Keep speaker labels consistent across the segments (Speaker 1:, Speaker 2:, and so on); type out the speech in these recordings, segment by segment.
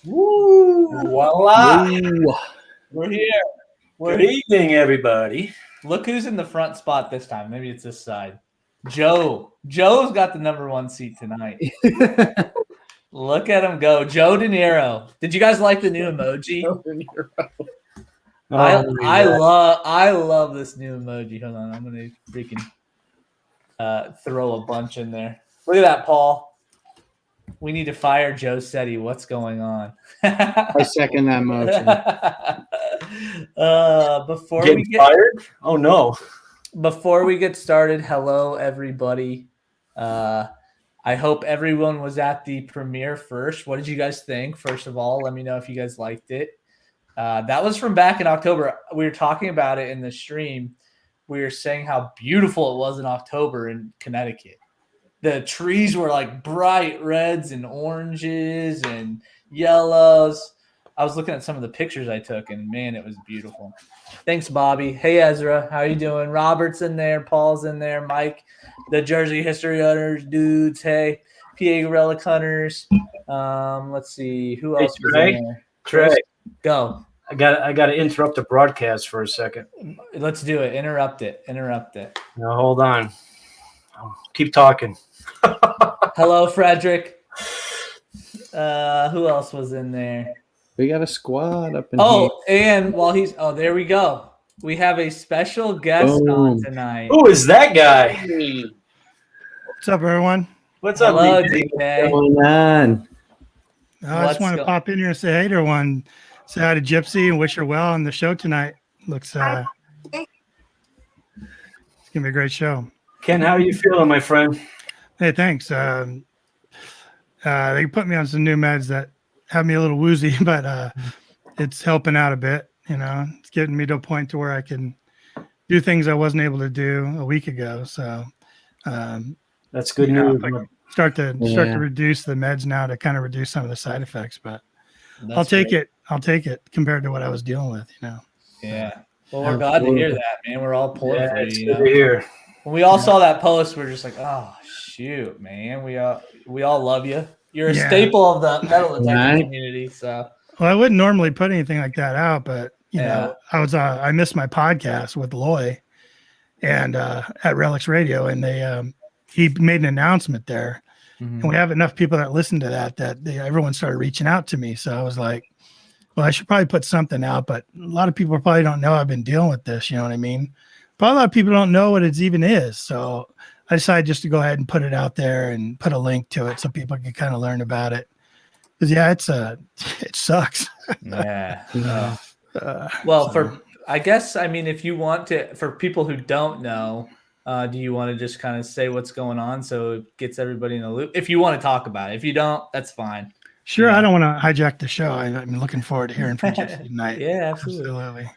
Speaker 1: Woo! Voila!
Speaker 2: Woo.
Speaker 3: We're here.
Speaker 1: Good evening, everybody.
Speaker 3: Look who's in the front spot this time. Maybe it's this side. Joe. Joe's got the number one seat tonight. Look at him go. Joe De Niro. Did you guys like the new emoji? I love this new emoji. Hold on. I'm going to freaking throw a bunch in there. Look at that, Paul. We need to fire Joe Setti. What's going on?
Speaker 2: I second that motion.
Speaker 3: Before
Speaker 1: Getting
Speaker 3: we get
Speaker 1: fired? Oh no!
Speaker 3: Before we get started, hello everybody. I hope everyone was at the premiere first. What did you guys think? First of all, let me know if you guys liked it. That was from back in October. We were talking about it in the stream. We were saying how beautiful it was in October in Connecticut. The trees were like bright reds and oranges and yellows. I was looking at some of the pictures I took, and man, it was beautiful. Thanks, Bobby. Hey, Ezra. How you doing? Robert's in there. Paul's in there. Mike, the Jersey History Hunters dudes. Hey, PA Relic Hunters. Let's see. Who else was in there?
Speaker 1: Trey.
Speaker 3: Go.
Speaker 1: I got to interrupt the broadcast for a second.
Speaker 3: Let's do it. Interrupt it.
Speaker 1: No, hold on. Keep talking.
Speaker 3: Hello, Frederick. Who else was in there?
Speaker 2: We got a squad up in here.
Speaker 3: And while there we go. We have a special guest on tonight.
Speaker 1: Who is that guy?
Speaker 4: What's up, everyone?
Speaker 1: What's up,
Speaker 3: Hello,
Speaker 1: DK?
Speaker 3: DK.
Speaker 2: What's going on?
Speaker 4: I just want to pop in here and say hey to everyone. Say hi to Gypsy and wish her well on the show tonight. Looks it's gonna be a great show.
Speaker 1: Ken, how are you feeling, my friend?
Speaker 4: Hey, thanks. They put me on some new meds that have me a little woozy, but it's helping out a bit. You know, it's getting me to a point to where I can do things I wasn't able to do a week ago. So
Speaker 1: that's good news.
Speaker 4: Start to reduce the meds now to kind of reduce some of the side effects, but I'll take it compared to what I was dealing with, you know.
Speaker 3: Yeah. Well, we're glad to hear that, man. We're all pulling for you.
Speaker 1: It's good to hear.
Speaker 3: When we all saw that post, we're just like, oh shoot, man. We all love you. You're a staple of the metal detecting community. So
Speaker 4: well, I wouldn't normally put anything like that out, but you know, I missed my podcast with Loy and at Relics Radio, and he made an announcement there. And we have enough people that listen to that everyone started reaching out to me. So I was like, well, I should probably put something out, but a lot of people probably don't know I've been dealing with this. You know what I mean? Probably a lot of people don't know what it even is. So I decided just to go ahead and put it out there and put a link to it so people can kind of learn about it. Because it sucks.
Speaker 3: Yeah. Well, if you want to, for people who don't know, do you want to just kind of say what's going on so it gets everybody in the loop? If you want to talk about it. If you don't, that's fine.
Speaker 4: Sure. Yeah. I don't want to hijack the show. I'm looking forward to hearing from Gypsy tonight.
Speaker 3: Yeah, absolutely.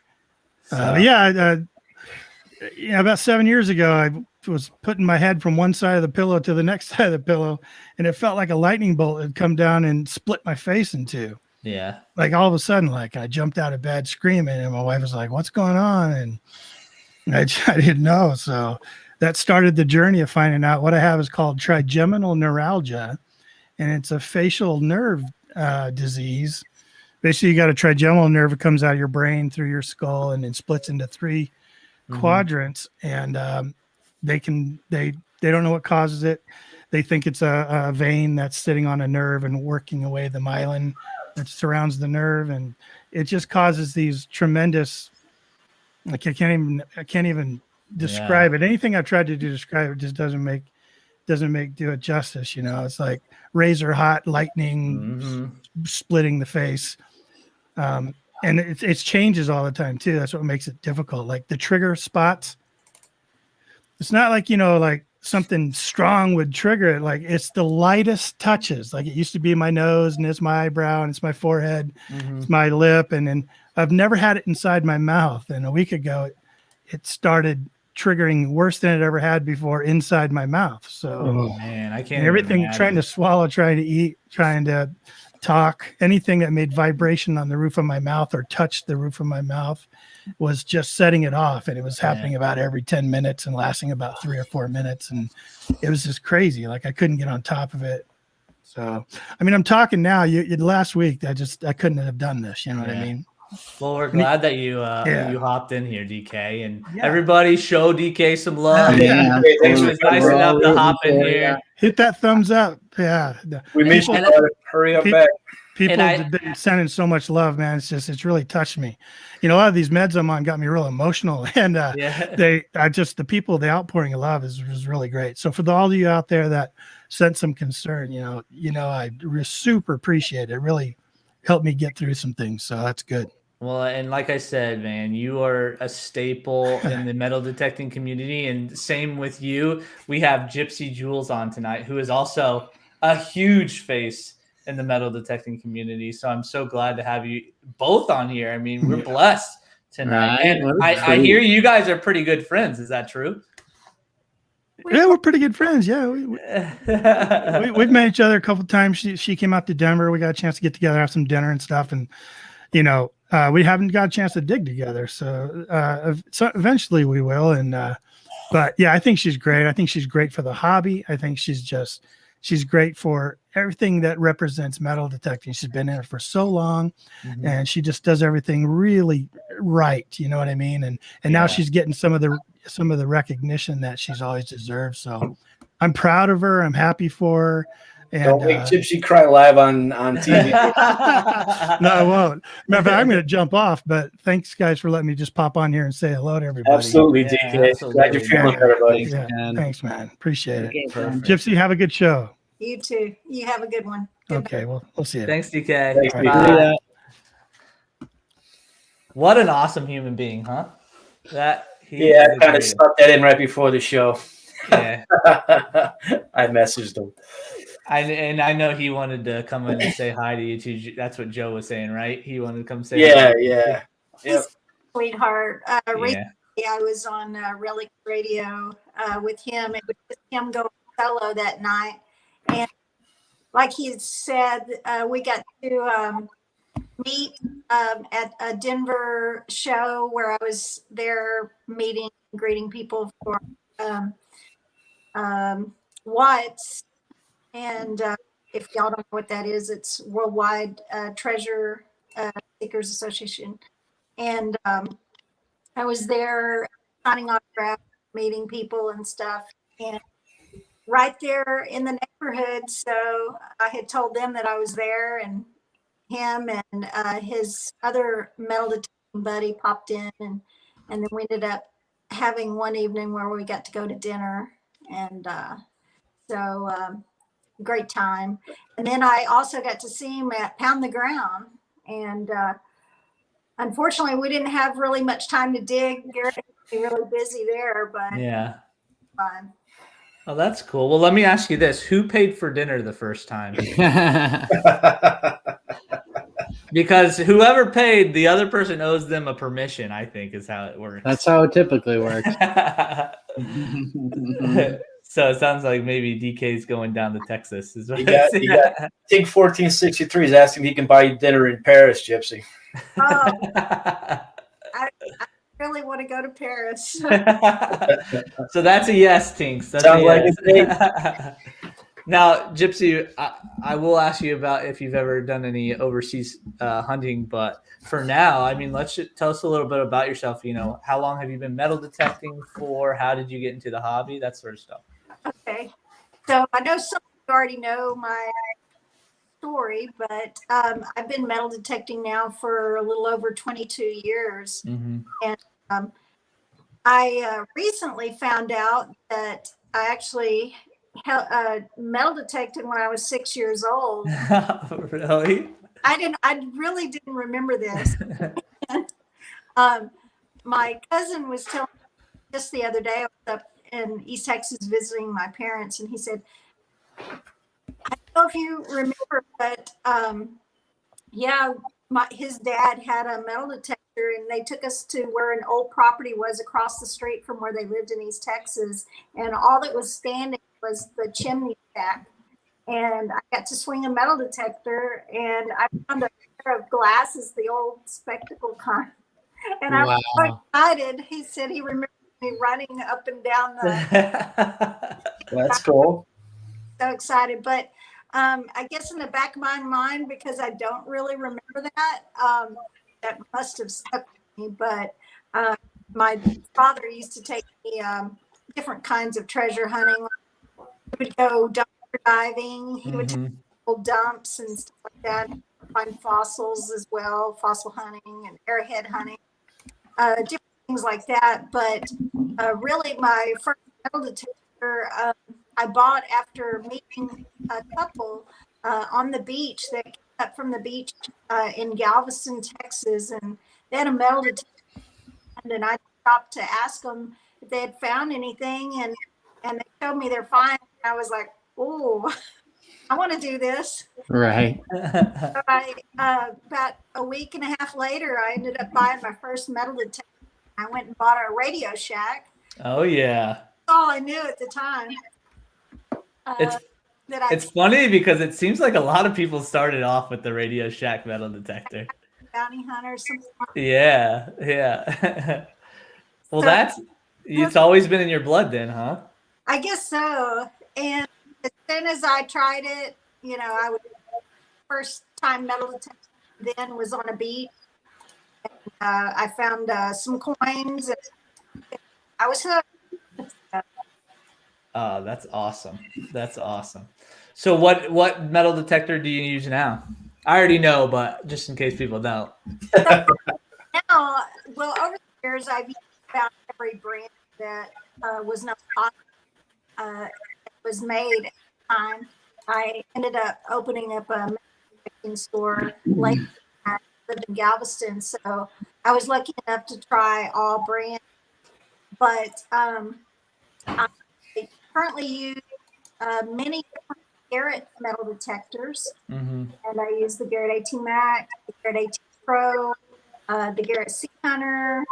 Speaker 4: About 7 years ago, I was putting my head from one side of the pillow to the next side of the pillow, and it felt like a lightning bolt had come down and split my face in two.
Speaker 3: Yeah.
Speaker 4: Like all of a sudden, like I jumped out of bed screaming, and my wife was like, "What's going on?" And I didn't know. So that started the journey of finding out what I have is called trigeminal neuralgia, and it's a facial nerve disease. Basically, you got a trigeminal nerve that comes out of your brain through your skull and then splits into three quadrants, and they don't know what causes it. They think it's a vein that's sitting on a nerve and working away the myelin that surrounds the nerve, and it just causes these tremendous, like I can't even describe it. Anything I've tried to describe it just doesn't do it justice. You know, it's like razor hot lightning splitting the face. And it changes all the time too. That's what makes it difficult. Like the trigger spots, it's not like, you know, like something strong would trigger it. Like it's the lightest touches. Like it used to be my nose, and it's my eyebrow, and it's my forehead, it's my lip, and then I've never had it inside my mouth. And a week ago, it started triggering worse than it ever had before inside my mouth. So
Speaker 3: man, I can't.
Speaker 4: Everything trying to swallow, trying to eat, trying to talk, anything that made vibration on the roof of my mouth or touched the roof of my mouth was just setting it off. And it was happening about every 10 minutes and lasting about 3 or 4 minutes. And it was just crazy. Like I couldn't get on top of it. So, I mean, I'm talking now. You last week, I couldn't have done this. You know what I
Speaker 3: Yeah.
Speaker 4: mean?
Speaker 3: Well, we're glad that you
Speaker 4: Yeah.
Speaker 3: you hopped in here, DK, and
Speaker 4: Yeah.
Speaker 3: everybody show DK some love.
Speaker 4: Yeah.
Speaker 3: He was nice
Speaker 2: We're
Speaker 3: enough
Speaker 2: all
Speaker 3: to
Speaker 2: rooting
Speaker 3: hop in
Speaker 2: for
Speaker 3: here.
Speaker 2: ya.
Speaker 4: Hit that thumbs up. Yeah.
Speaker 1: We missed you,
Speaker 3: And-
Speaker 1: brother. Hurry up
Speaker 4: Pe-
Speaker 1: back.
Speaker 4: People
Speaker 3: And
Speaker 4: have been sending so much love, man. It's really touched me. You know, a lot of these meds I'm on got me real emotional, and
Speaker 3: Yeah.
Speaker 4: the people, the outpouring of love is really great. So for all of you out there that sent some concern, I super appreciate it. It really helped me get through some things. So that's good.
Speaker 3: Well, and like I said, man, you are a staple in the metal detecting community, and same with you. We have Gypsy Jules on tonight, who is also a huge face in the metal detecting community. So I'm so glad to have you both on here. I mean, we're blessed tonight.
Speaker 2: Right,
Speaker 3: And
Speaker 2: what a
Speaker 3: I
Speaker 2: treat.
Speaker 3: hear you guys are pretty good friends. Is that true?
Speaker 4: Yeah, we're pretty good friends. Yeah, we've met each other a couple of times. She came out to Denver. We got a chance to get together, have some dinner and stuff, and we haven't got a chance to dig together. So eventually we will. And but yeah, I think she's great. I think she's great for the hobby. I think she's great for everything that represents metal detecting. She's been in it for so long, and she just does everything really right. You know what I mean? And now she's getting some of the recognition that she's always deserved. So I'm proud of her. I'm happy for her. And,
Speaker 1: Don't make Gypsy cry live on TV.
Speaker 4: No, I won't. Matter of fact, I'm going to jump off, but thanks, guys, for letting me just pop on here and say hello to everybody.
Speaker 1: Absolutely,
Speaker 3: Yeah,
Speaker 1: DK.
Speaker 3: absolutely.
Speaker 1: Glad you're feeling better, buddy.
Speaker 4: Yeah,
Speaker 2: man.
Speaker 4: thanks, man. Appreciate it.
Speaker 2: Okay,
Speaker 3: Perfect.
Speaker 4: Gypsy, have a good show.
Speaker 5: You too. You have a good one. Good
Speaker 4: Okay, we'll see you.
Speaker 3: Thanks, DK.
Speaker 1: Thanks,
Speaker 3: Bye.
Speaker 1: DK.
Speaker 3: What an awesome human being, huh?
Speaker 1: Yeah,
Speaker 3: is
Speaker 1: I
Speaker 3: a
Speaker 1: kind of
Speaker 3: great-
Speaker 1: stuck that in right before the show.
Speaker 3: Yeah.
Speaker 1: I messaged him.
Speaker 3: I know he wanted to come in and say hi to you too. That's what Joe was saying, right? He wanted to come say
Speaker 1: Yeah,
Speaker 3: hi.
Speaker 1: yeah. Yep.
Speaker 5: Sweetheart. Recently
Speaker 3: Yeah.
Speaker 5: I was on Relic Radio with him, and with him going solo that night. And like he had said, we got to meet at a Denver show where I was there meeting and greeting people for Watts. And if y'all don't know what that is, it's Worldwide Treasure Seekers Association. And I was there signing autographs, meeting people and stuff. And right there in the neighborhood, so I had told them that I was there, and him and his other metal detecting buddy popped in, and then we ended up having one evening where we got to go to dinner, and great time. And then I also got to see him at Pound the Ground, and unfortunately we didn't have really much time to dig. Garrett was really busy there, but
Speaker 3: Yeah.
Speaker 5: fun.
Speaker 3: Oh, that's cool. Well, let me ask you this: who paid for dinner the first time? Because whoever paid, the other person owes them a permission. I think is how it works.
Speaker 2: That's how it typically works.
Speaker 3: So it sounds like maybe DK's going down to Texas. Is what
Speaker 1: You got Think 1463 is asking if he can buy you dinner in Paris, Gypsy.
Speaker 5: Oh, I really want to go to Paris.
Speaker 3: So that's a yes, Tinks. That's
Speaker 1: Sounds
Speaker 3: a
Speaker 1: like
Speaker 3: yes. Now, Gypsy, I will ask you about if you've ever done any overseas hunting, but for now, I mean, tell us a little bit about yourself. You know, how long have you been metal detecting for? How did you get into the hobby? That sort of stuff.
Speaker 5: Okay, so I know some of you already know my story, but I've been metal detecting now for a little over 22 years.
Speaker 3: Mm-hmm.
Speaker 5: And I recently found out that I actually metal detected when I was 6 years old.
Speaker 3: Really?
Speaker 5: I really didn't remember this. My cousin was telling me just the other day, I was up in East Texas visiting my parents, and he said, I don't know if you remember, but yeah, his dad had a metal detector, and they took us to where an old property was across the street from where they lived in East Texas, and all that was standing was the chimney stack. And I got to swing a metal detector, and I found a pair of glasses, the old spectacle kind. And I was so excited. He said he remembered me running up and down the.
Speaker 1: That's cool.
Speaker 5: So excited. But I guess in the back of my mind, because I don't really remember that, that must have stuck with me. But my father used to take me different kinds of treasure hunting. He would go dumpster diving. He would take
Speaker 3: Mhm.
Speaker 5: old dumps and stuff like that. Find fossils as well, fossil hunting and airhead hunting, different things like that. But really, my first metal detector I bought after meeting a couple on the beach that came up from the beach in Galveston, Texas, and they had a metal detector, and I stopped to ask them if they had found anything, and they showed me their find. I was like, oh, I want to do this.
Speaker 2: Right.
Speaker 5: So I about a week and a half later, I ended up buying my first metal detector. I went and bought a Radio Shack.
Speaker 3: Oh yeah.
Speaker 5: That's all I knew at the time.
Speaker 3: It's
Speaker 5: That I
Speaker 3: it's funny because it seems like a lot of people started off with the Radio Shack metal detector.
Speaker 5: bounty hunter.
Speaker 3: Yeah, yeah. Well,
Speaker 5: So
Speaker 3: it's always been in your blood then, huh?
Speaker 5: I guess so. And as soon as I tried it, I was first time metal detector then was on a beach. I found some coins. And I was hooked.
Speaker 3: Oh, that's awesome. That's awesome. So what metal detector do you use now? I already know, but just in case people don't.
Speaker 5: Now, well, over the years, I've used about every brand that was not was made at the time. I ended up opening up a manufacturing store late. I lived in Galveston, so I was lucky enough to try all brands. But I currently use many different Garrett metal detectors,
Speaker 3: Mm-hmm.
Speaker 5: and I use the Garrett 18 Max, the Garrett 18 Pro, the Garrett Sea Hunter,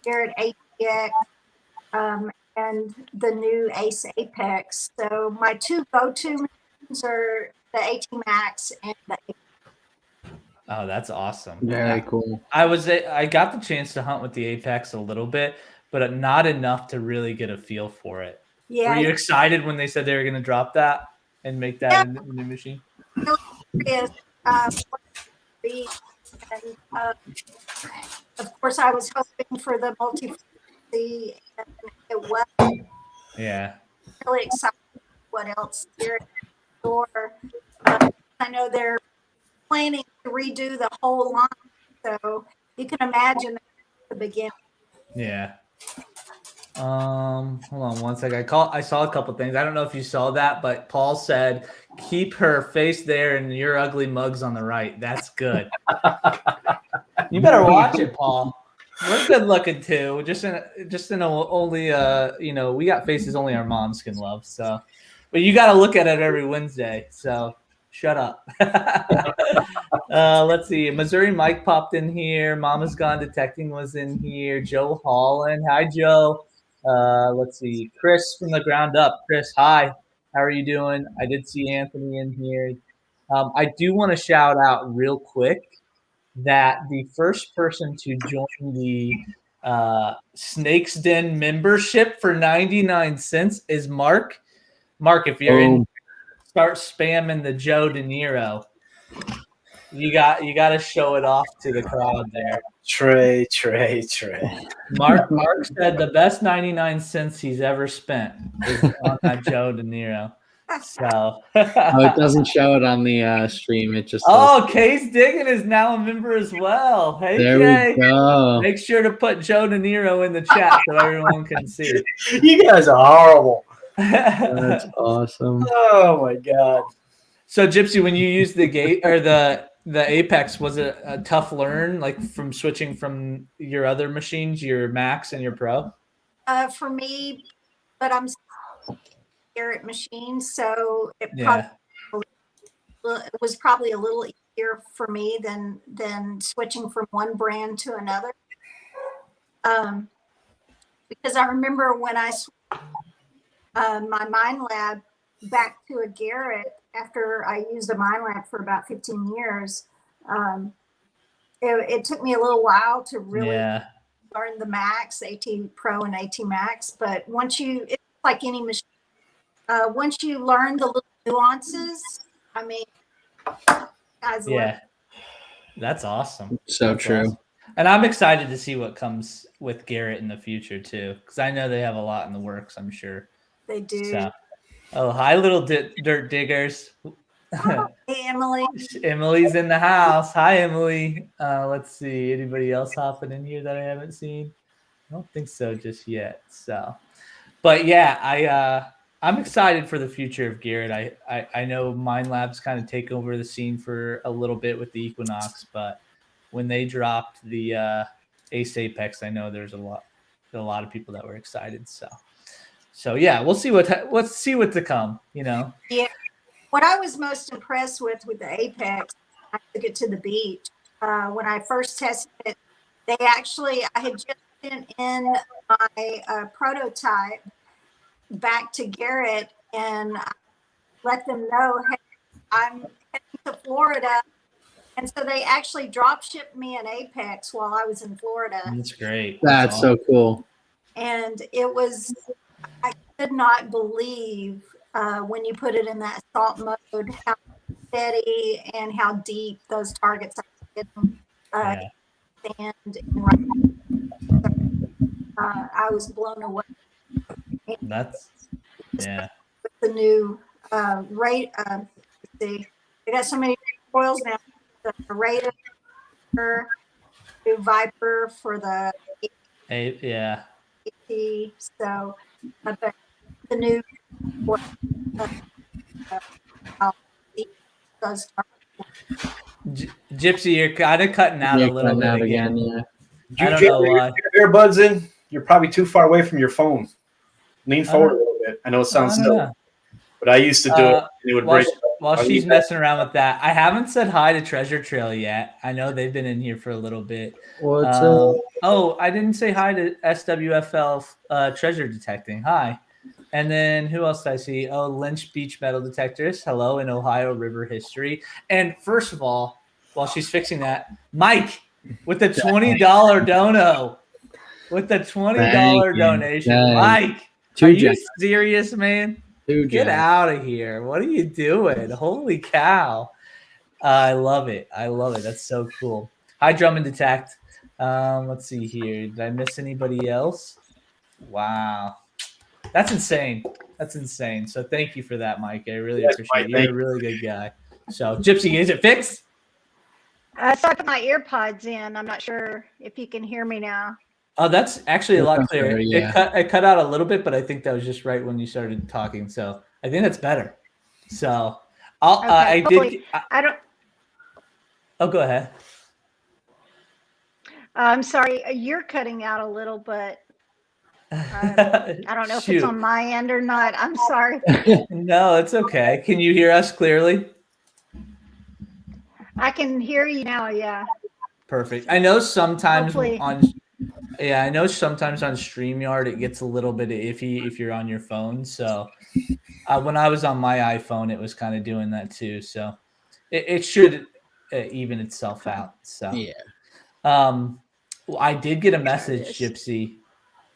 Speaker 5: Garrett ATX, and the new Ace Apex. So my two go-to machines are the 18 Max and the
Speaker 3: Oh, that's awesome.
Speaker 2: Very cool.
Speaker 3: I got the chance to hunt with the Apex a little bit, but not enough to really get a feel for it. Were you excited when they said they were going to drop that and make that a new machine?
Speaker 5: Really curious, what it be. And of course, I was hoping for the multi-frequency, and it was.
Speaker 3: Yeah.
Speaker 5: Really excited what else here in the store. I know they're planning to redo the whole line, so you can imagine the beginning.
Speaker 3: Yeah. Hold on one sec. I saw a couple things. I don't know if you saw that, but Paul said, "Keep her face there and your ugly mugs on the right." That's good. You better watch it, Paul. We're good looking too. Just in only we got faces only our moms can love. So, but you got to look at it every Wednesday. So shut up. Let's see. Missouri Mike popped in here. Mama's Gone Detecting was in here. Joe Holland. Hi, Joe. Let's see. Chris from the ground up. Chris, hi. How are you doing? I did see Anthony in here. I do want to shout out real quick that the first person to join the Snake's Den membership for 99 cents is Mark. Mark, if you're in, start spamming the Joe De Niro. You got to show it off to the crowd there.
Speaker 1: Trey.
Speaker 3: Mark said the best 99 cents he's ever spent is on that Joe De Niro. So
Speaker 2: it doesn't show it on the stream. It just
Speaker 3: Case Diggin is now a member as well. Hey,
Speaker 2: there
Speaker 3: Kay.
Speaker 2: we go.
Speaker 3: Make sure to put Joe De Niro in the chat so everyone can see.
Speaker 1: You guys are horrible.
Speaker 2: That's awesome.
Speaker 1: Oh my god.
Speaker 3: So Gypsy, when you used the gate or the Apex, was it a tough learn, like from switching from your other machines, your Max and your Pro?
Speaker 5: For me, but I'm Garrett machine, so it was probably a little easier for me than switching from one brand to another. Because I remember when I switched my Mind Lab back to a Garrett after I used a Mind Lab for about 15 years. It took me a little while to really learn the Max, AT Pro and AT Max, but it's like any machine. Once you learn the little nuances, I mean, guys,
Speaker 3: Yeah, that's awesome.
Speaker 2: So
Speaker 3: That's
Speaker 2: true.
Speaker 3: awesome. And I'm excited to see what comes with Garrett in the future too, because I know they have a lot in the works. I'm sure.
Speaker 5: they do.
Speaker 3: So, oh, hi, little dirt diggers.
Speaker 5: Hey, Emily.
Speaker 3: Emily's in the house. Hi, Emily. Let's see. Anybody else hopping in here that I haven't seen? I don't think so just yet. So, but yeah, I'm excited for the future of Garrett. I know Mind Labs kind of take over the scene for a little bit with the Equinox, but when they dropped the Ace Apex, I know there's a lot of people that were excited. So yeah, we'll see let's see what to come. You know.
Speaker 5: Yeah. What I was most impressed with the Apex, I took it to the beach. When I first tested it, I had just sent in my prototype back to Garrett and I let them know, hey, I'm heading to Florida. And so they actually drop shipped me an Apex while I was in Florida.
Speaker 3: That's great.
Speaker 2: That's so cool.
Speaker 5: And I could not believe when you put it in that assault mode, how steady and how deep those targets are getting. And I was blown away.
Speaker 3: That's yeah.
Speaker 5: With the new rate, they got so many foils now. The Raider, new Viper for the
Speaker 3: Yeah.
Speaker 5: AT. So, but the new those
Speaker 3: Gypsy, you're kind of cutting out a little bit again.
Speaker 2: Yeah.
Speaker 3: I don't know why.
Speaker 1: Your earbuds in. You're probably too far away from your phone. Lean forward a little bit. I know it sounds silly, but I used to do it. And it would break.
Speaker 3: While she's messing around with that, I haven't said hi to Treasure Trail yet. I know they've been in here for a little bit.
Speaker 2: What's up?
Speaker 3: Oh, I didn't say hi to SWFL Treasure Detecting. Hi. And then who else did I see? Oh, Lynch Beach Metal Detectors. Hello in Ohio River History. And first of all, while she's fixing that, Mike with the $20 dono. With the $20 donation. Mike, are you serious, man? Get out of here. What are you doing? Holy cow. I love it. That's so cool. Hi, Drum and Detect. Let's see here. Did I miss anybody else? Wow. That's insane. So thank you for that, Mike. I really appreciate it. You're a really good guy. So, Gypsy, is it fixed?
Speaker 5: So I put my earpods in. I'm not sure if you can hear me now.
Speaker 3: Oh, that's actually a lot clearer.
Speaker 2: Yeah.
Speaker 3: It cut out a little bit, but I think that was just right when you started talking. So I think that's better. So I don't. Oh, go ahead.
Speaker 5: I'm sorry, you're cutting out a little, but I don't know if it's on my end or not. I'm sorry.
Speaker 3: No, it's okay. Can you hear us clearly?
Speaker 5: I can hear you now. Yeah.
Speaker 3: Perfect. I know sometimes on StreamYard it gets a little bit iffy if you're on your phone. So when I was on my iPhone, it was kind of doing that too. So it should even itself out. So yeah. I did get a message, Gypsy,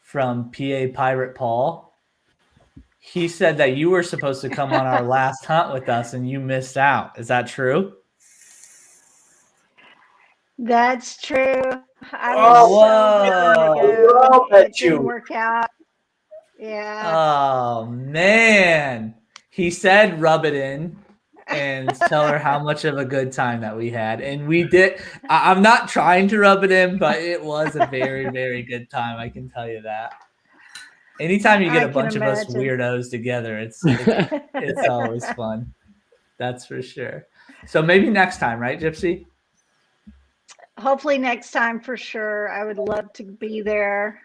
Speaker 3: from PA Pirate Paul. He said that you were supposed to come on our last hunt with us and you missed out. Is that true?
Speaker 5: That's true. I was it didn't work out. Yeah.
Speaker 3: Oh man. He said rub it in and tell her how much of a good time that we had. And we did. I'm not trying to rub it in, but it was a very, very good time. I can tell you that. Anytime you get a bunch of us weirdos together, it's always fun. That's for sure. So maybe next time, right, Gypsy?
Speaker 5: Hopefully next time for sure. I would love to be there.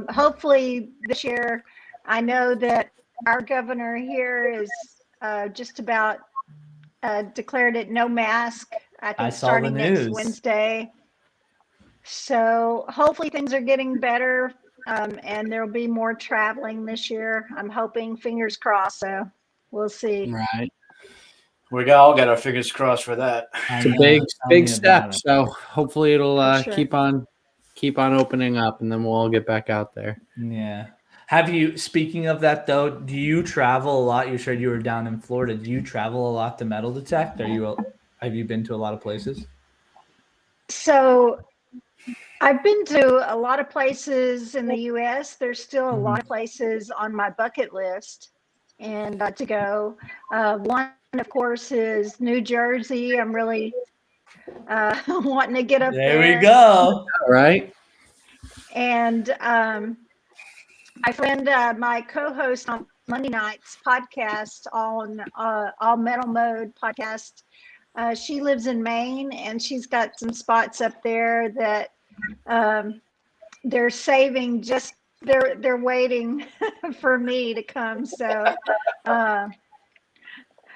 Speaker 5: Hopefully this year. I know that our governor here is just about declared it no mask. I think starting next Wednesday. So hopefully things are getting better and there'll be more traveling this year. I'm hoping, fingers crossed. So we'll see.
Speaker 2: Right.
Speaker 1: We all got our fingers crossed for that.
Speaker 2: It's a big step. So hopefully it'll keep on opening up, and then we'll all get back out there.
Speaker 3: Yeah. Speaking of that though, do you travel a lot? You said you were down in Florida. Do you travel a lot to metal detect? Have you been to a lot of places?
Speaker 5: So I've been to a lot of places in the US. There's still a lot of places on my bucket list and to go. One, of course, is New Jersey. I'm really wanting to get up there.
Speaker 3: There we go.
Speaker 2: All right.
Speaker 5: And my friend, my co-host on Monday nights podcast on All Metal Mode podcast, she lives in Maine, and she's got some spots up there that they're saving. Just they're waiting for me to come. So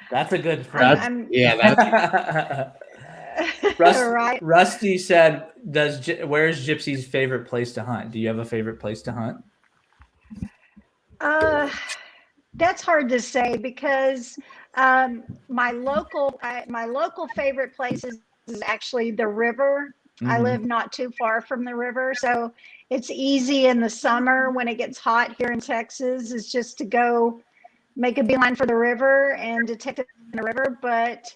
Speaker 3: that's a good friend.
Speaker 5: Right.
Speaker 3: Rusty said, where's Gypsy's favorite place to hunt? Do you have a favorite place to hunt?
Speaker 5: That's hard to say because my local favorite place is actually the river. I live not too far from the river, so it's easy in the summer when it gets hot here in Texas. Is just to go make a beeline for the river and detect it in the river. But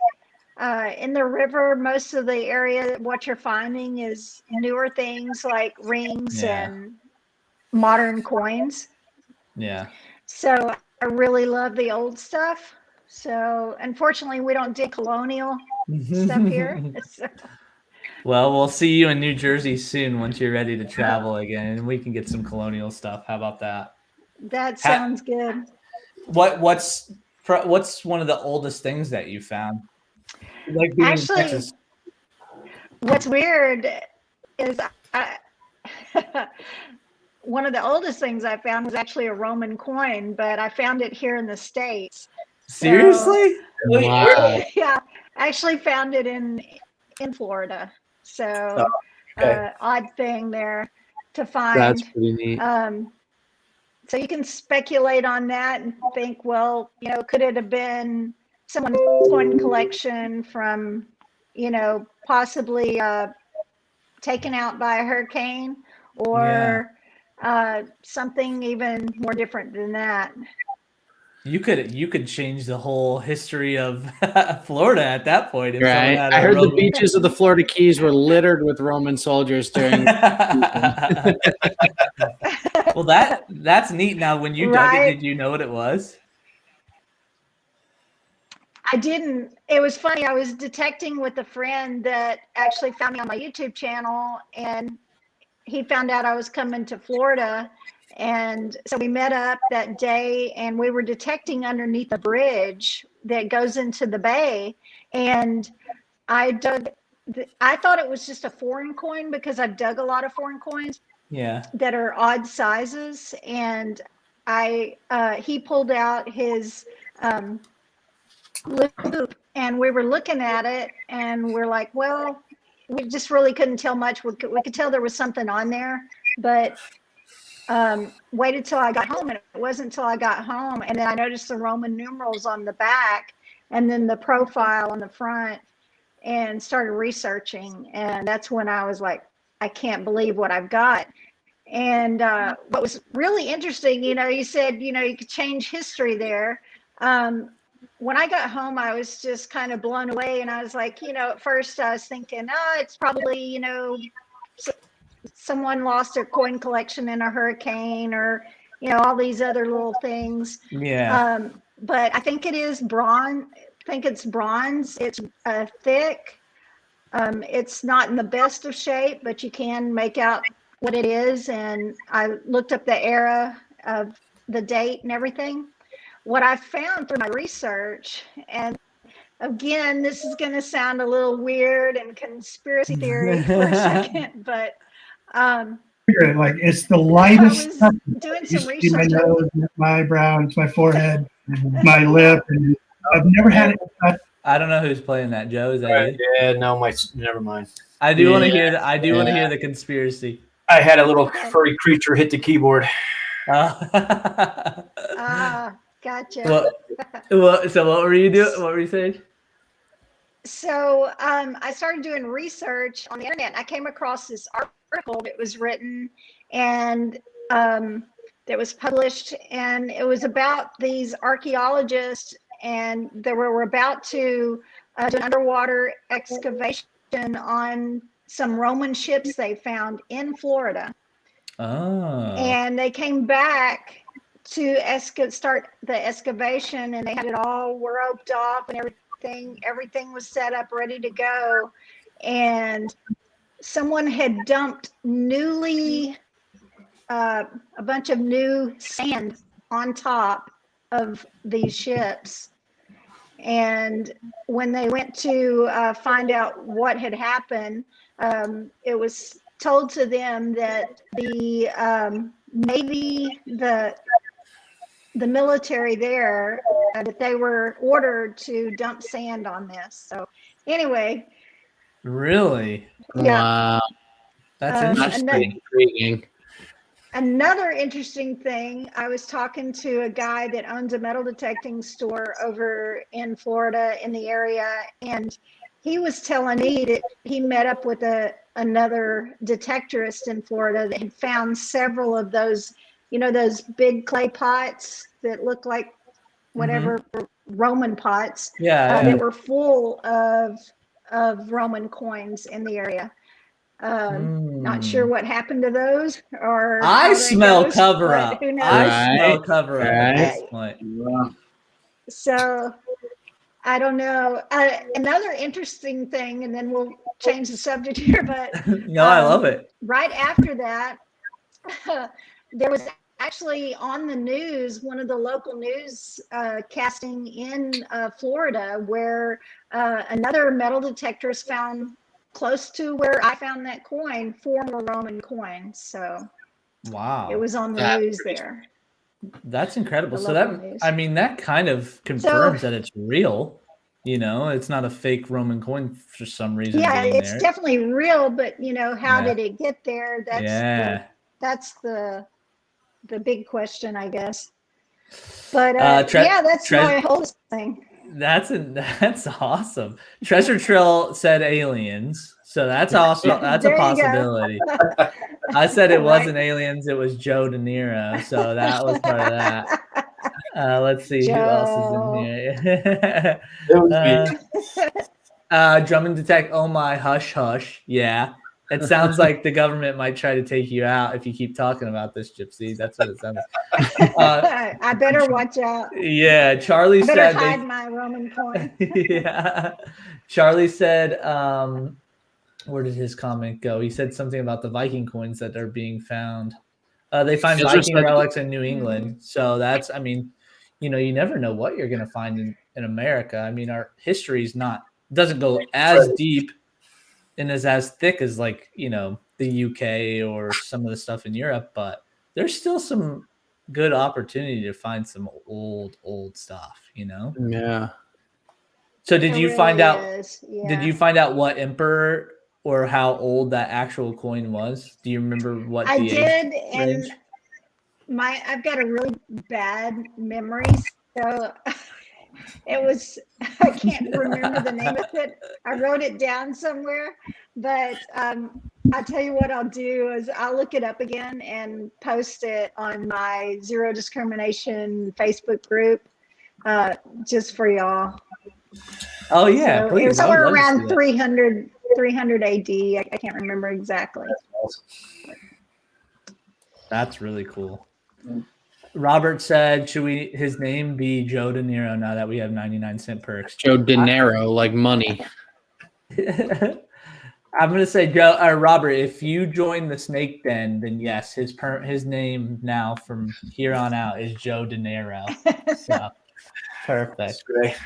Speaker 5: in the river, most of the area, what you're finding is newer things like rings and modern coins.
Speaker 3: Yeah.
Speaker 5: So I really love the old stuff. So unfortunately, we don't dig colonial stuff here. So.
Speaker 3: Well, we'll see you in New Jersey soon once you're ready to travel again, and we can get some colonial stuff. How about that?
Speaker 5: That sounds good.
Speaker 3: What's one of the oldest things that you found? Like being in Texas.
Speaker 5: What's weird is one of the oldest things I found was actually a Roman coin, but I found it here in the States.
Speaker 3: Seriously?
Speaker 5: So, wow. Yeah, I actually found it in Florida. So odd thing there to find.
Speaker 2: That's pretty neat.
Speaker 5: So you can speculate on that and think, well, could it have been someone's coin collection from, possibly taken out by a hurricane, or something even more different than that.
Speaker 3: You could change the whole history of Florida at that point.
Speaker 2: Right. I heard the beaches of the Florida Keys were littered with Roman soldiers during.
Speaker 3: Well, that's neat. Now, when you dug it, did you know what it was?
Speaker 5: I didn't. It was funny. I was detecting with a friend that actually found me on my YouTube channel, and he found out I was coming to Florida. And so we met up that day, and we were detecting underneath the bridge that goes into the bay. And I thought it was just a foreign coin because I've dug a lot of foreign coins that are odd sizes. And he pulled out his loop, and we were looking at it, and we're like, well, we just really couldn't tell much. We could tell there was something on there, but waited till I got home, and it wasn't until I got home, and then I noticed the Roman numerals on the back and then the profile on the front, and started researching. And that's when I was like, I can't believe what I've got. And what was really interesting, you said, you could change history there. When I got home, I was just kind of blown away. And I was like, at first I was thinking, it's probably, someone lost their coin collection in a hurricane, or, all these other little things.
Speaker 3: Yeah.
Speaker 5: But I think it is bronze. I think it's bronze. It's thick. It's not in the best of shape, but you can make out what it is. And I looked up the era of the date and everything. What I found through my research, and again, this is going to sound a little weird and conspiracy theory for a second, but
Speaker 4: like it's the lightest stuff.
Speaker 5: Doing some research.
Speaker 4: My nose, my eyebrow, it's my forehead, my lip, and I've never had it.
Speaker 3: I don't know who's playing that. Joe, is that you?
Speaker 1: Yeah, no, never mind.
Speaker 3: I do want to hear that. I do want to hear the conspiracy.
Speaker 1: I had a little furry creature hit the keyboard.
Speaker 5: Gotcha.
Speaker 3: So what were you doing? What were you saying?
Speaker 5: So I started doing research on the internet, and I came across this article that was written, and that was published, and it was about these archaeologists, and they were about to do an underwater excavation on some Roman ships they found in Florida.
Speaker 3: Oh.
Speaker 5: And they came back to start the excavation, and they had it all roped off and everything was set up, ready to go. And someone had dumped a bunch of new sand on top of these ships. And when they went to find out what had happened, it was told to them that the Navy, the military there, that they were ordered to dump sand on this. So anyway.
Speaker 3: Really?
Speaker 5: Yeah.
Speaker 2: Wow.
Speaker 3: That's
Speaker 2: intriguing.
Speaker 5: Another interesting thing, I was talking to a guy that owns a metal detecting store over in Florida in the area, and he was telling me that he met up with another detectorist in Florida that had found several of those, those big clay pots that look like whatever Roman pots that were full of Roman coins in the area. Not sure what happened to those, or
Speaker 3: I smell cover
Speaker 5: but
Speaker 3: up.
Speaker 5: who knows?
Speaker 3: I smell cover up at this point.
Speaker 5: So I don't know. Another interesting thing, and then we'll change the subject here, but
Speaker 3: no, I love it.
Speaker 5: Right after that, there was actually on the news, one of the local news casting in Florida, where another metal detector is found close to where I found that coin, 4 more Roman coins. So
Speaker 3: wow,
Speaker 5: it was on the news there.
Speaker 3: That's incredible. So that kind of confirms that it's real. It's not a fake Roman coin for some reason.
Speaker 5: Yeah, it's definitely real, but how did it get there? That's the big question, I guess. But that's my whole thing.
Speaker 3: That's awesome. Treasure Trill said aliens, so that's awesome. That's a possibility. I said it wasn't aliens; it was Joe De Niro, so that was part of that. Let's see who else is in here. It was me. Drum and Detect. Oh my, hush, hush. Yeah. It sounds like the government might try to take you out if you keep talking about this, Gypsy. That's what it sounds like.
Speaker 5: I better watch out.
Speaker 3: Yeah, Charlie said.
Speaker 5: I better hide my Roman coin.
Speaker 3: Yeah. Charlie said, where did his comment go? He said something about the Viking coins that are being found. They find Viking relics in New England. So that's, you never know what you're going to find in America. Our history doesn't go as deep and is as thick as the UK or some of the stuff in Europe, but there's still some good opportunity to find some old stuff,
Speaker 2: Yeah.
Speaker 3: So did you find out did you find out what emperor or how old that actual coin was? Do you remember what
Speaker 5: I did?
Speaker 3: range?
Speaker 5: And I've got a really bad memory, so I can't remember the name of it. I wrote it down somewhere, but I'll tell you what I'll do is I'll look it up again and post it on my Zero Discrimination Facebook group, just for y'all.
Speaker 3: Oh yeah,
Speaker 5: so
Speaker 3: please.
Speaker 5: It was somewhere around 300 AD. I can't remember exactly.
Speaker 3: That's really cool. Robert said, should his name be Joe De Niro now that we have 99-cent perks?
Speaker 2: Joe De Niro, like money.
Speaker 3: I'm gonna say Robert. If you join the Snake Den, then yes, his name now from here on out is Joe De Niro. So perfect. That's
Speaker 1: great.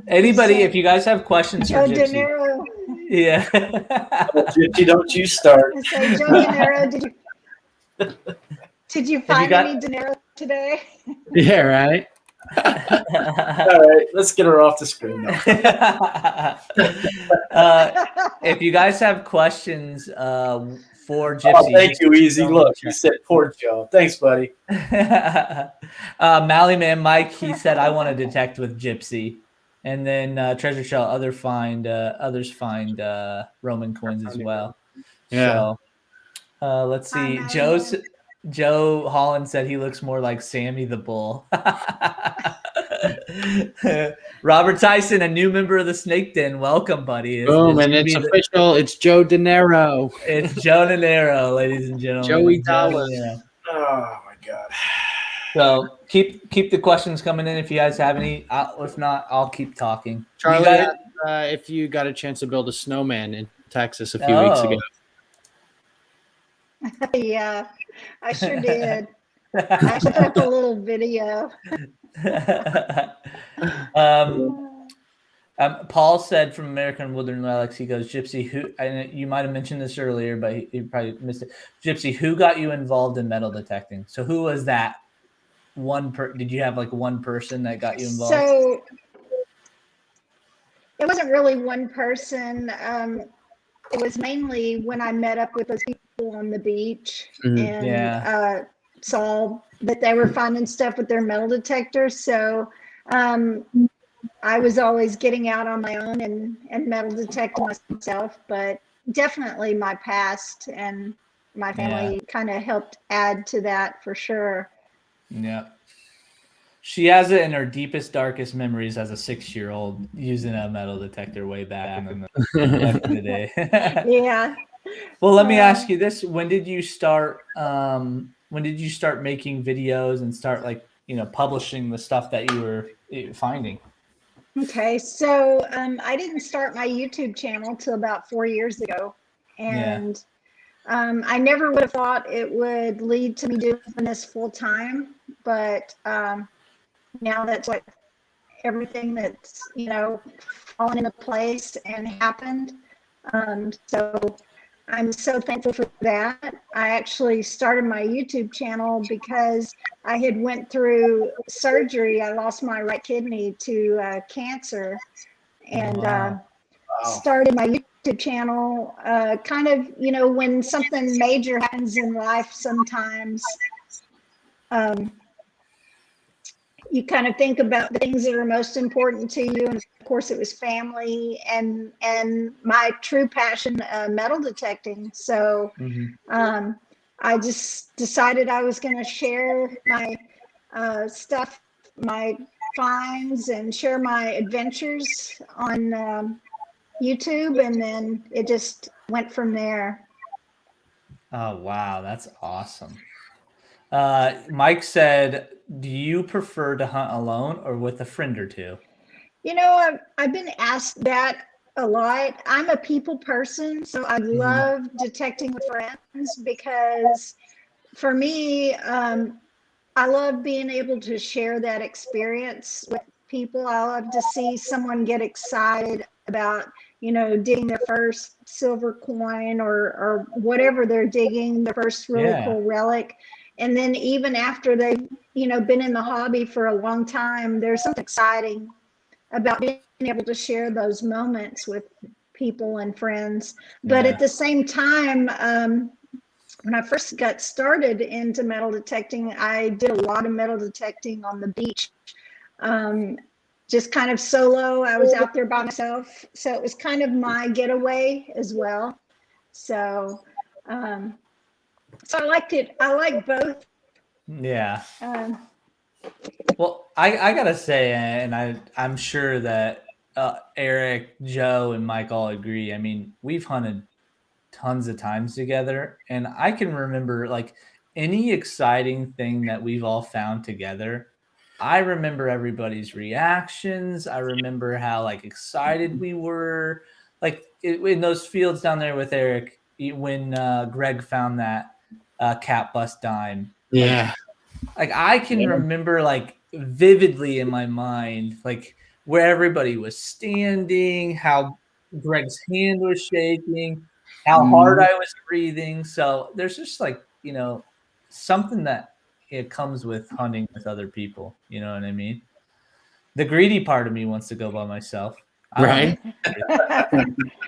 Speaker 3: Anybody, if you guys have questions
Speaker 5: Joe
Speaker 3: for Gypsy,
Speaker 5: De Niro.
Speaker 3: Yeah.
Speaker 1: Gypsy, don't you start.
Speaker 5: Say, Joe De Niro, did you find any dinero today?
Speaker 2: Yeah, right.
Speaker 1: All right, let's get her off the screen now.
Speaker 3: If you guys have questions for Gypsy,
Speaker 1: thank you, Easy. Look, you said poor Joe. Thanks, buddy.
Speaker 3: Mallyman Mike, he said, I want to detect with Gypsy. And then Treasure Shell, others find Roman coins as well.
Speaker 2: Yeah.
Speaker 3: So let's see. Joe Joe Holland said he looks more like Sammy the Bull. Robert Tyson, a new member of the Snake Den. Welcome, buddy.
Speaker 2: Boom, and it's official. It's Joe De Niro.
Speaker 3: It's Joe De Niro, ladies and gentlemen.
Speaker 2: Joey Dallas.
Speaker 1: Oh my god.
Speaker 3: So keep the questions coming in if you guys have any. If not, I'll keep talking.
Speaker 2: Charlie, if you got a chance to build a snowman in Texas a few weeks ago.
Speaker 5: Yeah, I sure did. I put up a little video.
Speaker 3: Paul said from American Woodland Relics, he goes, Gypsy, who, and you might have mentioned this earlier, but he probably missed it. Gypsy, who got you involved in metal detecting? So who was that? Did you have like one person that got you involved?
Speaker 5: So it wasn't really one person. It was mainly when I met up with those people on the beach and saw that they were finding stuff with their metal detectors. So I was always getting out on my own and metal detecting myself, but definitely my past and my family kind of helped add to that for sure.
Speaker 3: Yeah. She has it in her deepest, darkest memories as a 6-year-old using a metal detector way back in the day.
Speaker 5: Yeah.
Speaker 3: Well, let me ask you this. When did you start making videos and start publishing the stuff that you were finding?
Speaker 5: Okay. So I didn't start my YouTube channel till about 4 years ago. And I never would have thought it would lead to me doing this full time, but now that's like everything that's, fallen into place and happened. So I'm so thankful for that. I actually started my YouTube channel because I had went through surgery. I lost my right kidney to cancer and started my YouTube channel kind of, when something major happens in life, sometimes you kind of think about the things that are most important to you. And of course it was family and my true passion, metal detecting. So I just decided I was going to share my stuff, my finds, and share my adventures on YouTube. And then it just went from there.
Speaker 3: Oh, wow. That's awesome. Mike said, do you prefer to hunt alone or with a friend or two?
Speaker 5: I've been asked that a lot. I'm a people person, so I love detecting with friends because for me, I love being able to share that experience with people. I love to see someone get excited about, digging their first silver coin or whatever they're digging, their first really cool relic. And then even after they've, been in the hobby for a long time, there's something exciting about being able to share those moments with people and friends. But at the same time, when I first got started into metal detecting, I did a lot of metal detecting on the beach, just kind of solo. I was out there by myself. So it was kind of my getaway as well. So, so I liked it. I like both.
Speaker 3: Yeah. Well, I gotta say, and I'm sure that Eric, Joe, and Mike all agree. I mean, we've hunted tons of times together, and I can remember like any exciting thing that we've all found together. I remember everybody's reactions. I remember how excited we were, in those fields down there with Eric when Greg found that cat bust dime.
Speaker 2: Yeah.
Speaker 3: I can remember vividly in my mind, where everybody was standing, how Greg's hand was shaking, how hard I was breathing. So there's just something that it comes with hunting with other people. You know what I mean? The greedy part of me wants to go by myself.
Speaker 2: Right.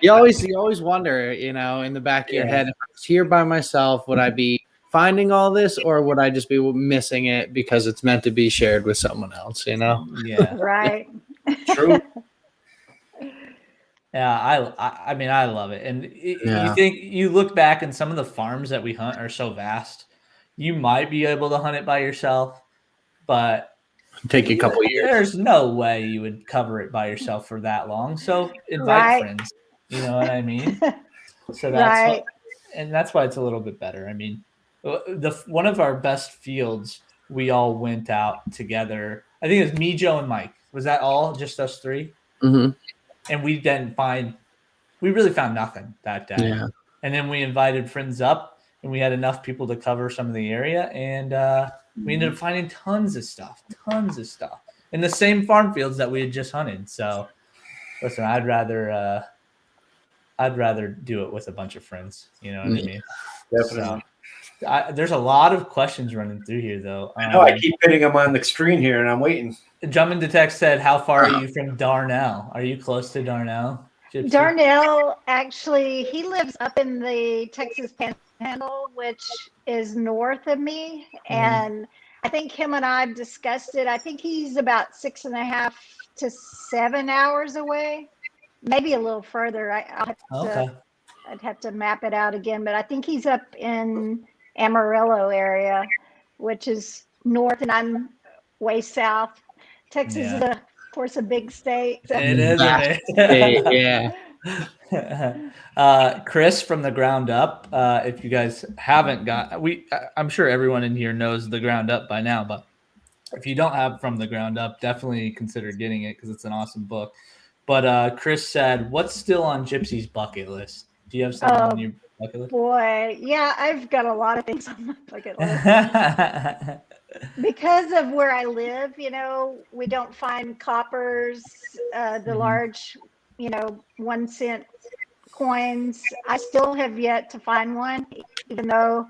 Speaker 2: You always wonder, in the back of your head, if I was here by myself, would I be finding all this, or would I just be missing it because it's meant to be shared with someone else?
Speaker 3: Yeah.
Speaker 5: Right.
Speaker 1: True.
Speaker 3: Yeah, I mean, I love it. And you think, you look back and some of the farms that we hunt are so vast. you might be able to hunt it by yourself, but
Speaker 2: Take a couple years.
Speaker 3: There's no way you would cover it by yourself for that long. So invite friends. You know what I mean? So that's that's why it's a little bit better. I mean, one of our best fields, we all went out together. I think it was me, Joe, and Mike. Was that all? Just us three?
Speaker 2: Mm-hmm.
Speaker 3: And we really found nothing that day.
Speaker 2: Yeah.
Speaker 3: And then we invited friends up, and we had enough people to cover some of the area, and we ended up finding tons of stuff in the same farm fields that we had just hunted. So, listen, I'd rather do it with a bunch of friends. You know what I mean?
Speaker 1: Definitely.
Speaker 3: So, there's a lot of questions running through here, though.
Speaker 1: I know. I keep hitting them on the screen here, and I'm waiting.
Speaker 3: Jumpin' Detect said, "How far are you from Darnell? Are you close to Darnell?" Gypsy?
Speaker 5: Darnell, actually, he lives up in the Texas Panhandle, which is north of me, and I think him and I have discussed it. I think he's about 6.5 to 7 hours away, maybe a little further. I'd have to map it out again, but I think he's up in Amarillo area, which is north, and I'm way south. Texas is, of course, a big state. So.
Speaker 3: It is.
Speaker 2: Yeah.
Speaker 3: Chris from the Ground Up. If you guys haven't I'm sure everyone in here knows the Ground Up by now, but if you don't have From the Ground Up, definitely consider getting it because it's an awesome book. But Chris said, "What's still on Gypsy's bucket list? Do you have something on your bucket list?"
Speaker 5: Boy, yeah, I've got a lot of things on my bucket list. Because of where I live, we don't find coppers, the large, 1 cent coins. I still have yet to find one, even though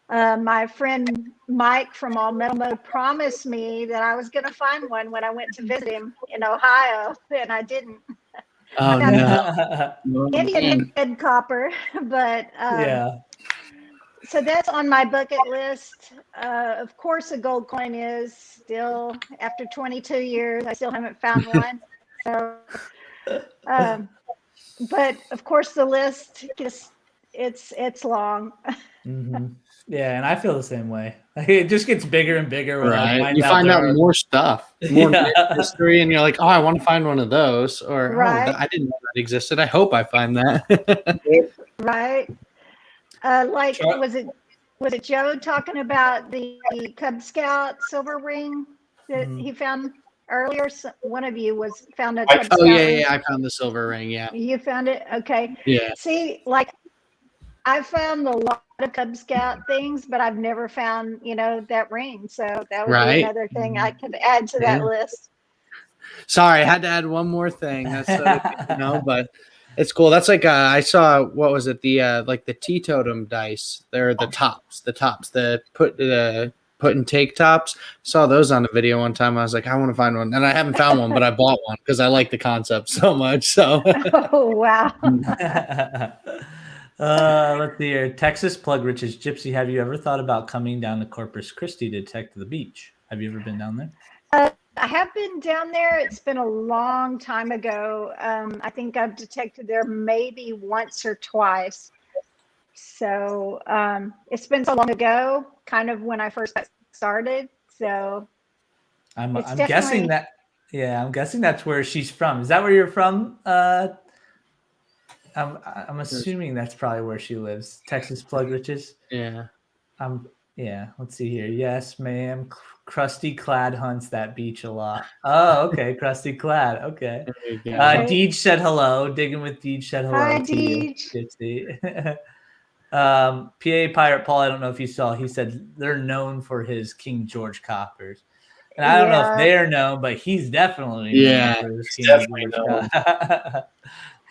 Speaker 5: my friend Mike from All Metal Mode promised me that I was going to find one when I went to visit him in Ohio, and I didn't.
Speaker 2: Oh, no.
Speaker 5: Indian head copper, but so that's on my bucket list. Of course, a gold coin is still, after 22 years, I still haven't found one. So, but of course, the list it's long.
Speaker 3: Mm-hmm. Yeah, and I feel the same way. It just gets bigger and bigger. When
Speaker 2: you find out more stuff, more history, and you're like, "Oh, I want to find one of those," or I didn't know that existed. I hope I find that.
Speaker 5: Right. Was it Joe talking about the Cub Scout silver ring that he found earlier? One of you found a Cub Scout ring.
Speaker 2: I found the silver ring. Yeah,
Speaker 5: you found it. Okay.
Speaker 2: Yeah.
Speaker 5: See, I found a lot of Cub Scout things, but I've never found that ring. So that would be another thing I could add to that list.
Speaker 2: Sorry, I had to add one more thing. That's but. It's cool. That's like I saw, what was it? The teetotum dice. They're the tops, the put and take tops. Saw those on a video one time. I was like, I want to find one, and I haven't found one, but I bought one because I like the concept so much. So.
Speaker 5: Oh wow.
Speaker 3: Let's see here. Texas Plug Riches Gypsy. Have you ever thought about coming down to Corpus Christi to detect the beach? Have you ever been down there?
Speaker 5: I have been down there. It's been a long time ago. I think I've detected there maybe once or twice. So it's been so long ago, kind of when I first got started. So
Speaker 3: I'm guessing that. Yeah, I'm guessing that's where she's from. Is that where you're from? I'm assuming that's probably where she lives. Texas Plug Riches.
Speaker 2: Yeah.
Speaker 3: Yeah. Let's see here. Yes, ma'am. Krusty Clad hunts that beach a lot. Oh, okay. Krusty Clad. Okay. Deej said hello. Digging with Deej said hello.
Speaker 5: Hi, Deej.
Speaker 3: PA Pirate Paul, I don't know if you saw, he said they're known for his King George coppers. And I don't know if they're known, but he's definitely known for his King George coppers.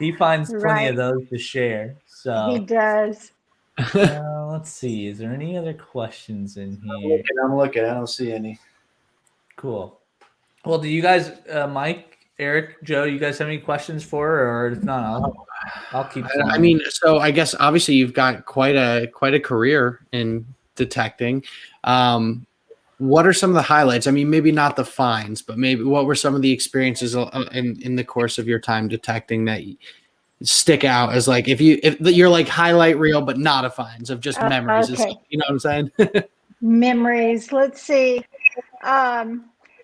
Speaker 3: He finds plenty of those to share. So
Speaker 5: he does.
Speaker 3: Let's see. Is there any other questions in here?
Speaker 1: I'm looking. I don't see any.
Speaker 3: Cool. Well, do you guys, Mike, Eric, Joe, you guys have any questions for her? Or if not, I'll keep going.
Speaker 2: I mean, so I guess obviously you've got quite a career in detecting. What are some of the highlights? I mean, maybe not the finds, but maybe what were some of the experiences in the course of your time detecting that stick out as like if you're like highlight reel but not a finds of just memories?
Speaker 5: Okay.
Speaker 2: You know what I'm saying?
Speaker 5: Memories. Let's see.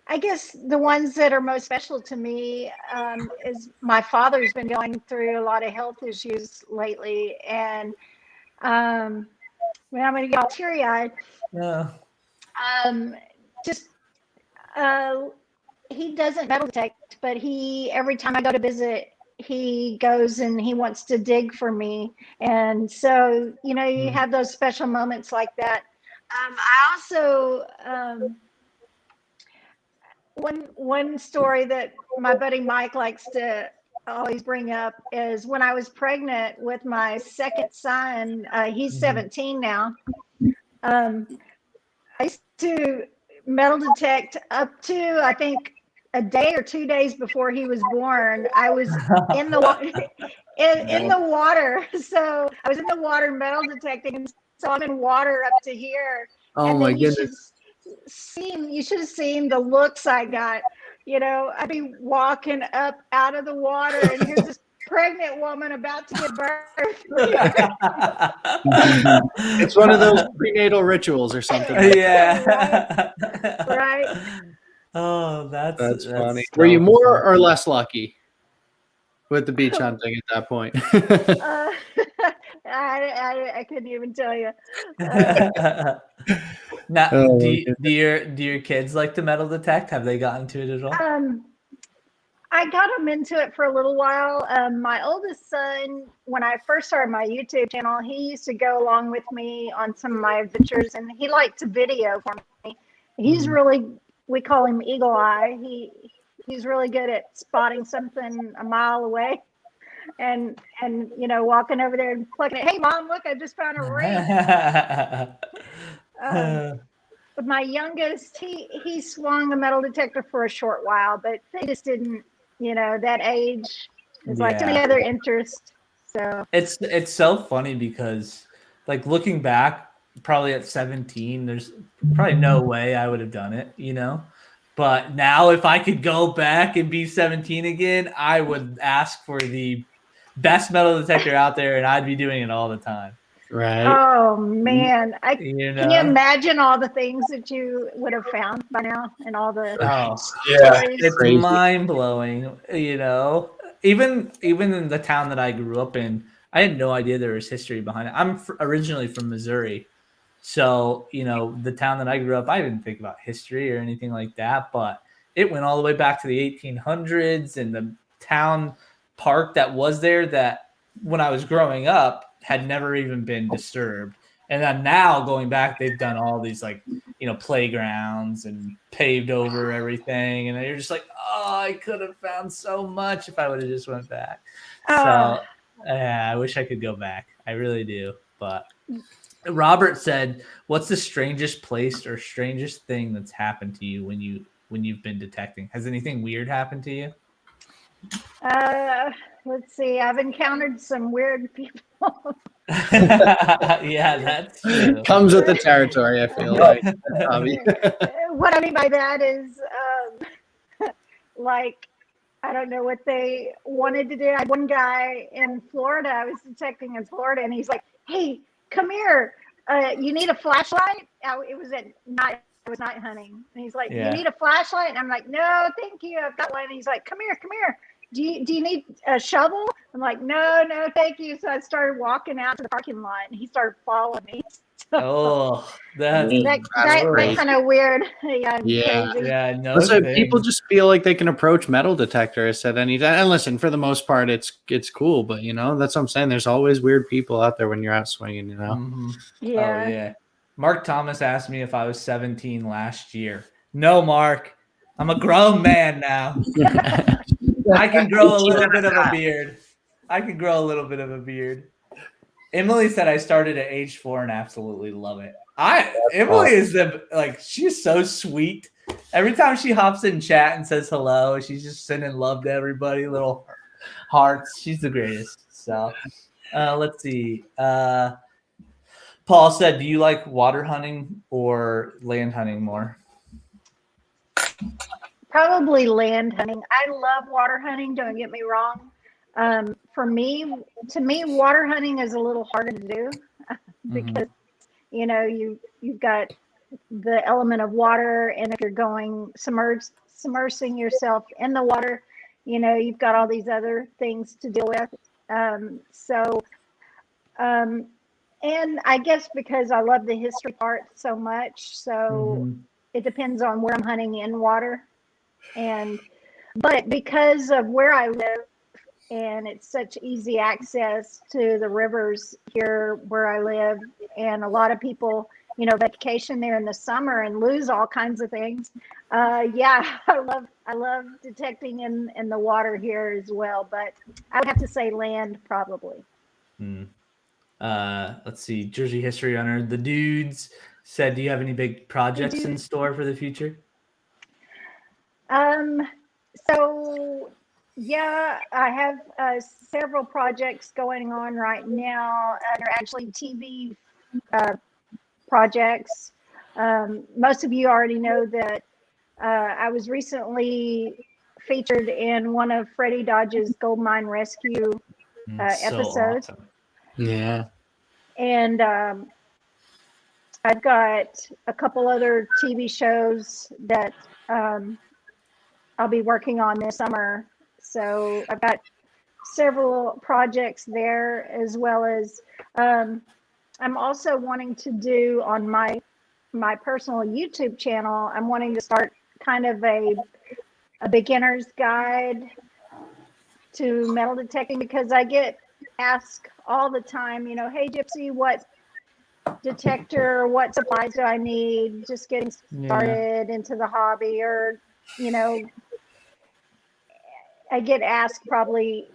Speaker 5: I guess the ones that are most special to me is my father's been going through a lot of health issues lately, and when I'm going to get all teary-eyed,
Speaker 3: Yeah.
Speaker 5: just he doesn't metal detect, but every time I go to visit, he goes and he wants to dig for me, and so you have those special moments like that. I also one story that my buddy Mike likes to always bring up is when I was pregnant with my second son. He's 17 now. I used to metal detect up to, I think, a day or 2 days before he was born. I was in the in the water, so I was in the water metal detecting, and so I'm in water up to here.
Speaker 2: Oh
Speaker 5: And
Speaker 2: my
Speaker 5: then
Speaker 2: goodness.
Speaker 5: you should have seen the looks I got. I'd be walking up out of the water, and here's this pregnant woman about to give birth.
Speaker 2: It's one of those prenatal rituals or something.
Speaker 3: Yeah.
Speaker 5: Right.
Speaker 3: Oh,
Speaker 2: That's funny.
Speaker 3: so
Speaker 2: Were you more
Speaker 3: funny.
Speaker 2: or less lucky with the beach hunting at that point?
Speaker 5: I couldn't even tell you.
Speaker 3: Now,
Speaker 2: Oh,
Speaker 3: do your kids like to metal detect? Have they gotten to it at all?
Speaker 5: I got him into it for a little while. My oldest son, when I first started my YouTube channel, he used to go along with me on some of my adventures, and he liked to video for me. He's really, we call him Eagle Eye. He's really good at spotting something a mile away, and walking over there and plucking it. Hey, Mom, look, I just found a ring. But my youngest, he swung a metal detector for a short while, but they just didn't, that age is like any other interest. So
Speaker 3: it's so funny because, like, looking back, probably at 17, there's probably no way I would have done it, But now, if I could go back and be 17 again, I would ask for the best metal detector out there, and I'd be doing it all the time.
Speaker 2: right.
Speaker 5: Oh man, can you
Speaker 3: know?
Speaker 5: imagine all the things that you would have found by now, and all the
Speaker 3: stories? It's
Speaker 2: Crazy.
Speaker 3: mind blowing. Even in the town that I grew up in, I had no idea there was history behind it. I'm originally from Missouri, so the town that I grew up, I didn't think about history or anything like that, but it went all the way back to the 1800s, and the town park that was there, that when I was growing up had never even been disturbed. And then now going back, they've done all these playgrounds and paved over everything. And you're just like, oh, I could have found so much if I would have just went back. So I wish I could go back. I really do. But Robert said, what's the strangest place or strangest thing that's happened to you when you've been detecting? Has anything weird happened to you?
Speaker 5: Let's see. I've encountered some weird people.
Speaker 3: Yeah, that's true.
Speaker 2: Comes with the territory, I feel like.
Speaker 5: What I mean by that is, I don't know what they wanted to do. I had one guy in Florida. I was detecting in Florida, and he's like, "Hey, come here. You need a flashlight?" It was at night. I was night hunting, and he's like, "You need a flashlight?" And I'm like, "No, thank you. I've got one." And he's like, "Come here, come here. Do you need a shovel?" I'm like, "No, thank you." So I started walking out to the parking lot, and he started following me. So
Speaker 3: that's
Speaker 5: kind of weird. Yeah. Crazy.
Speaker 3: Yeah. No.
Speaker 2: So people just feel like they can approach metal detectors at any time. And listen, for the most part, it's cool, but that's what I'm saying. There's always weird people out there when you're out swinging.
Speaker 3: Mm-hmm.
Speaker 5: Yeah.
Speaker 3: Oh yeah. Mark Thomas asked me if I was 17 last year. No, Mark, I'm a grown man now. I can grow a little bit of a beard. Emily said I started at age 4 and absolutely love it. Emily is she's so sweet. Every time she hops in chat and says hello, she's just sending love to everybody, little hearts. She's the greatest. So let's see. Paul said, do you like water hunting or land hunting more?
Speaker 5: Probably land hunting. I love water hunting. Don't get me wrong. To me, water hunting is a little harder to do because you've got the element of water, and if you're going submersing yourself in the water, you know, you've got all these other things to deal with. And I guess because I love the history part so much, so it depends on where I'm hunting in water. But because of where I live, and it's such easy access to the rivers here where I live, and a lot of people, you know, vacation there in the summer and lose all kinds of things. Yeah, I love detecting in the water here as well, but I would have to say land probably.
Speaker 3: Let's see, Jersey History Hunter, the dudes said, do you have any big projects in store for the future?
Speaker 5: So yeah, I have several projects going on right now. They're actually TV projects. Most of you already know that I was recently featured in one of Freddie Dodge's Gold Mine Rescue episodes.
Speaker 3: Awesome.
Speaker 2: Yeah.
Speaker 5: And I've got a couple other TV shows that I'll be working on this summer. So I've got several projects there, as well as I'm also wanting to do on my personal YouTube channel. I'm wanting to start kind of a beginner's guide to metal detecting, because I get asked all the time, you know, hey Gypsy, what detector, what supplies do I need just getting started into the hobby? Or, you know, I get asked probably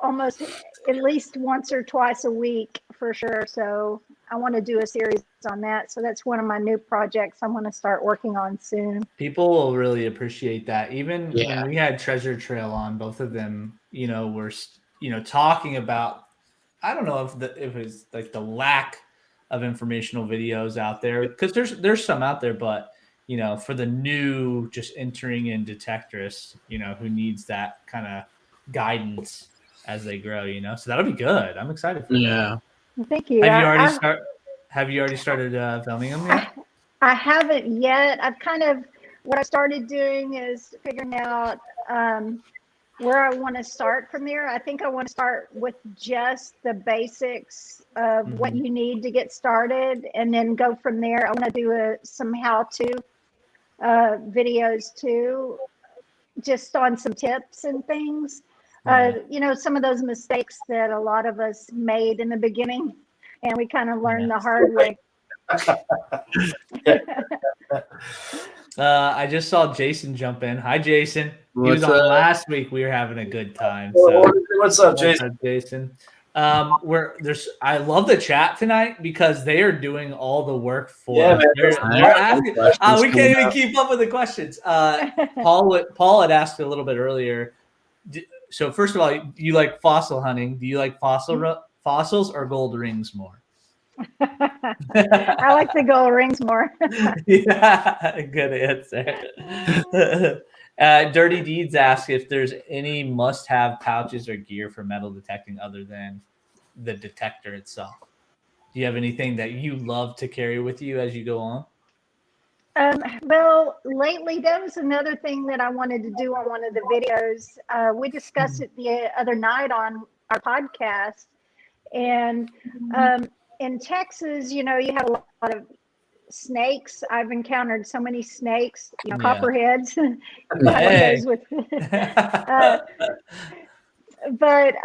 Speaker 5: almost at least once or twice a week for sure. So I want to do a series on that. So that's one of my new projects I'm going to start working on soon.
Speaker 3: People will really appreciate that. Even when we had Treasure Trail on, both of them, you know, were, you know, talking about, I don't know if it was like the lack of informational videos out there, because there's some out there, but you know, for the new just entering in detectorists, you know, who needs that kind of guidance as they grow, you know, so that'll be good. I'm excited for that.
Speaker 5: Thank you.
Speaker 3: Have you already started filming them yet?
Speaker 5: I haven't yet. What I started doing is figuring out where I want to start from there. I think I want to start with just the basics of what you need to get started, and then go from there. I want to do some how-to videos too, just on some tips and things. You know, some of those mistakes that a lot of us made in the beginning, and we kind of learned the hard way.
Speaker 3: I just saw Jason jump in. Hi, Jason. He was on last week. We were having a good time. So
Speaker 1: what's up, Jason?
Speaker 3: I love the chat tonight because they are doing all the work for us.
Speaker 1: They're
Speaker 3: asking, we can't even keep up with the questions. Paul had asked a little bit earlier. So first of all, you like fossil hunting. Do you like fossils or gold rings more?
Speaker 5: I like the gold rings more.
Speaker 3: Yeah, good answer. Dirty Deeds asks if there's any must-have pouches or gear for metal detecting other than the detector itself. Do you have anything that you love to carry with you as you go on?
Speaker 5: Well, lately, that was another thing that I wanted to do on one of the videos. We discussed it the other night on our podcast. And in Texas, you know, you have a lot of snakes. I've encountered so many snakes, you know, copperheads. But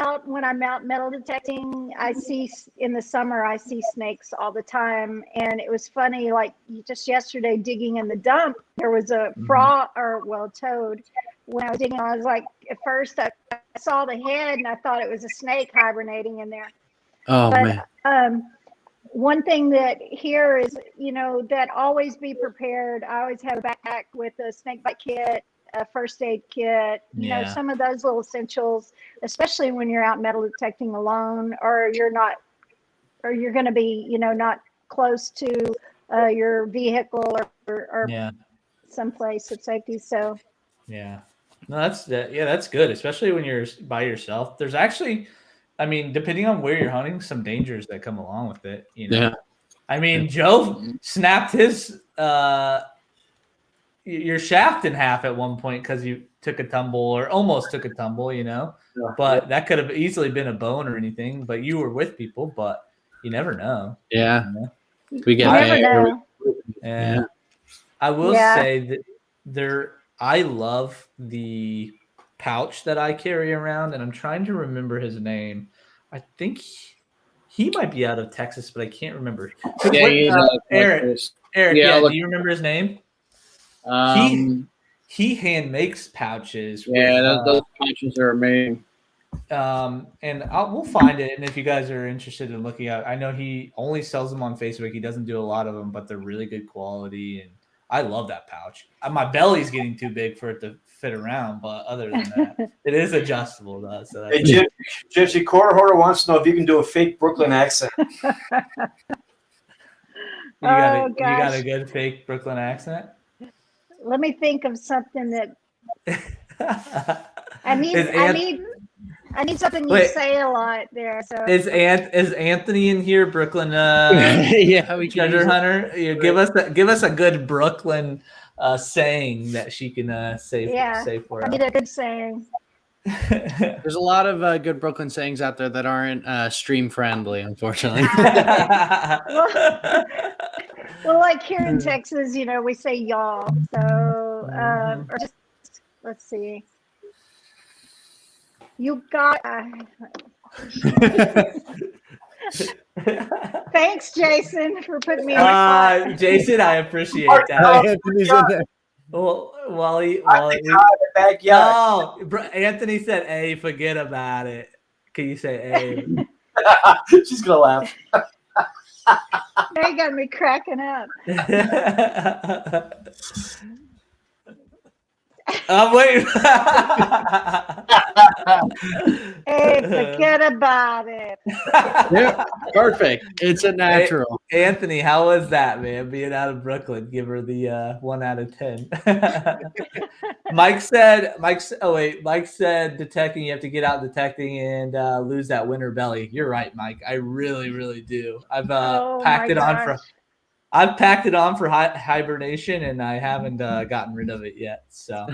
Speaker 5: out when I'm out metal detecting, in the summer I see snakes all the time. And it was funny, like just yesterday digging in the dump, there was a frog toad. When I was digging, I was like, at first I saw the head and I thought it was a snake hibernating in there. Man. One thing that here is, you know, that always be prepared. I always have a backpack with a snake bite kit, a first aid kit, you know, some of those little essentials, especially when you're out metal detecting alone, or you're going to be, you know, not close to your vehicle or someplace of safety. So,
Speaker 3: that's good, especially when you're by yourself. There's actually, I mean, depending on where you're hunting, some dangers that come along with it, you know. I mean, Joe snapped his your shaft in half at one point because you took a tumble or almost took a tumble, but that could have easily been a bone or anything. But you were with people, but you never know.
Speaker 2: Yeah,
Speaker 5: we get never know.
Speaker 3: Yeah. I will say that I love the pouch that I carry around, and I'm trying to remember his name. I think he might be out of Texas, but I can't remember. Eric, do you remember his name? He hand makes pouches.
Speaker 2: Those pouches are amazing.
Speaker 3: And we'll find it. And if you guys are interested in looking at, I know he only sells them on Facebook. He doesn't do a lot of them, but they're really good quality. And I love that pouch. My belly's getting too big for it to fit around, but other than that, it is adjustable though. So
Speaker 1: hey, Gypsy Corhorter wants to know if you can do a fake Brooklyn accent.
Speaker 3: You got a good fake Brooklyn accent?
Speaker 5: Let me think of something that I need something you say a lot there. So
Speaker 3: is Anthony in here, Brooklyn?
Speaker 2: We
Speaker 3: treasure hunter. Give us a good Brooklyn saying that she can say for us.
Speaker 5: I need a good saying.
Speaker 2: There's a lot of good Brooklyn sayings out there that aren't stream friendly, unfortunately.
Speaker 5: Well, like here in Texas, we say y'all. So, or just let's see. You got. Thanks, Jason, for putting me on.
Speaker 3: Jason, I appreciate that. Well, Anthony said, "Hey, forget about it." Can you say, "Hey"?
Speaker 1: She's gonna laugh.
Speaker 5: They got me cracking up.
Speaker 3: I'm waiting.
Speaker 5: Hey, forget about it.
Speaker 2: Yeah, perfect. It's a natural.
Speaker 3: Hey, Anthony, how was that, man? Being out of Brooklyn, give her the 1 out of 10. Mike said detecting. You have to get out detecting and lose that winter belly. You're right, Mike. I really, really do. I've packed it on for hibernation, and I haven't gotten rid of it yet. So,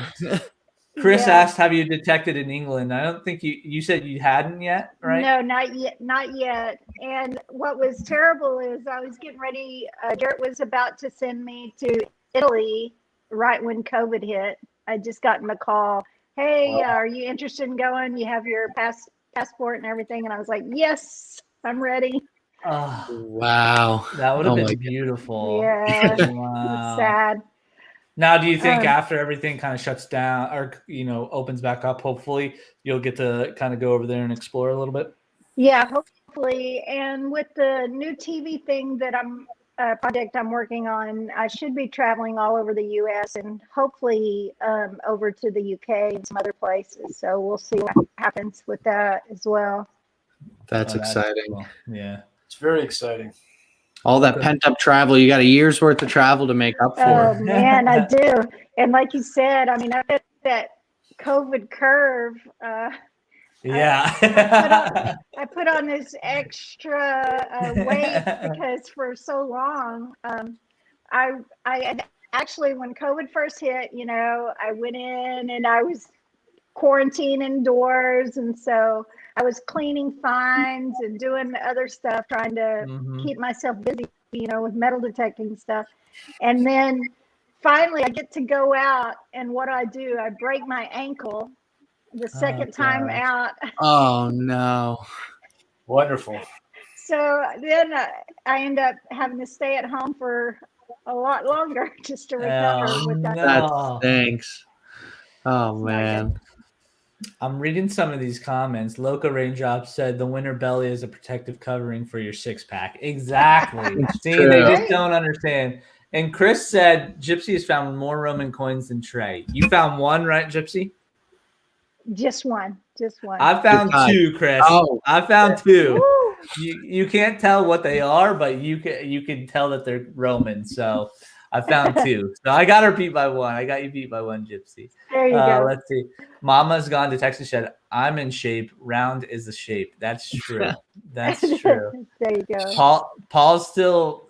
Speaker 3: Chris asked, "Have you detected in England?" I don't think you said you hadn't yet, right?
Speaker 5: No, not yet. And what was terrible is I was getting ready. Garrett was about to send me to Italy right when COVID hit. I just gotten a call. Hey, are you interested in going? You have your passport and everything. And I was like, yes, I'm ready.
Speaker 3: Oh,
Speaker 2: wow.
Speaker 3: That would have been beautiful.
Speaker 5: Yeah.
Speaker 3: Wow.
Speaker 5: It's sad.
Speaker 3: Now, do you think after everything kind of shuts down or, opens back up, hopefully you'll get to kind of go over there and explore a little bit?
Speaker 5: Yeah, hopefully. And with the new TV thing that project I'm working on, I should be traveling all over the U.S. and hopefully over to the U.K. and some other places. So we'll see what happens with that as well.
Speaker 2: That's exciting.
Speaker 3: Cool. Yeah.
Speaker 1: It's very exciting.
Speaker 2: All that pent up travel. You got a year's worth of travel to make up for.
Speaker 5: Oh, man, I do. And like you said, I mean, I bet that COVID curve.
Speaker 3: Yeah.
Speaker 5: I put on this extra weight because for so long, I actually, when COVID first hit, I went in and I was quarantined indoors. And so I was cleaning fines and doing other stuff, trying to keep myself busy, with metal detecting stuff. And then finally I get to go out, and what do? I break my ankle the second time out.
Speaker 2: Oh, no.
Speaker 1: Wonderful.
Speaker 5: So then I end up having to stay at home for a lot longer just to recover with that.
Speaker 2: That stinks. Oh, man.
Speaker 3: I'm reading some of these comments. Loco Raindrop said the winter belly is a protective covering for your six-pack. Exactly. See, they just don't understand. And Chris said Gypsy has found more Roman coins than Trey. You found one, right, Gypsy?
Speaker 5: Just one.
Speaker 3: I found two, Chris.
Speaker 2: Oh.
Speaker 3: I found two. You can't tell what they are, but you can tell that they're Roman. So I found two. So I got her beat by one. I got you beat by one, Gypsy.
Speaker 5: There you go.
Speaker 3: Let's see. Mama's gone to Texas shed. I'm in shape. Round is the shape. That's true. That's true.
Speaker 5: There you go.
Speaker 3: Paul's still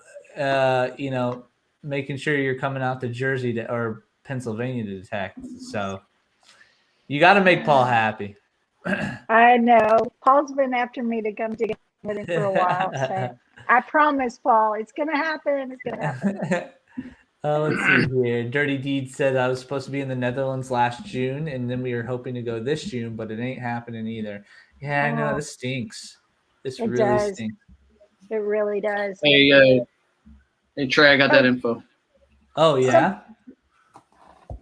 Speaker 3: making sure you're coming out to Jersey or Pennsylvania to detect. So you got to make Paul happy.
Speaker 5: I know. Paul's been after me to come dig with him for a while. So I promise, Paul, it's going to happen. It's going to happen.
Speaker 3: Let's see here. Dirty Deed said I was supposed to be in the Netherlands last June, and then we were hoping to go this June, but it ain't happening either. Yeah, I know. This stinks. This
Speaker 5: It
Speaker 3: really
Speaker 5: does.
Speaker 3: stinks.
Speaker 5: It really does.
Speaker 6: Hey, Trey, I got that info.
Speaker 3: Oh, yeah?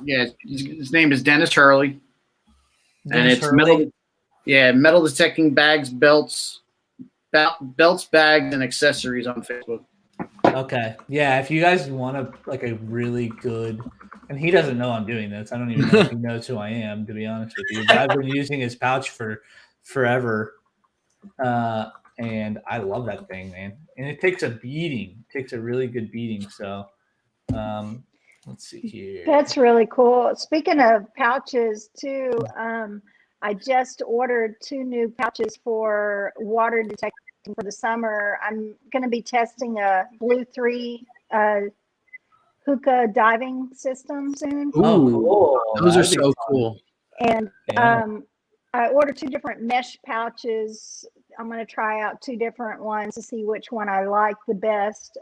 Speaker 6: Yeah, his name is Dennis Hurley. And it's
Speaker 3: Hurley?
Speaker 6: metal detecting bags, belts, bags, and accessories on Facebook.
Speaker 3: Okay. Yeah, if you guys want a really good, and he doesn't know I'm doing this. I don't even know if he knows who I am, to be honest with you. But I've been using his pouch for forever. And I love that thing, man. And it takes a beating. It takes a really good beating. So let's see here.
Speaker 5: That's really cool. Speaking of pouches too, I just ordered 2 new pouches for water detecting for the summer. I'm going to be testing a Blue 3 hookah diving system soon.
Speaker 3: Oh, cool.
Speaker 2: Those are so cool.
Speaker 5: And I ordered 2 different mesh pouches. I'm going to try out 2 different ones to see which one I like the best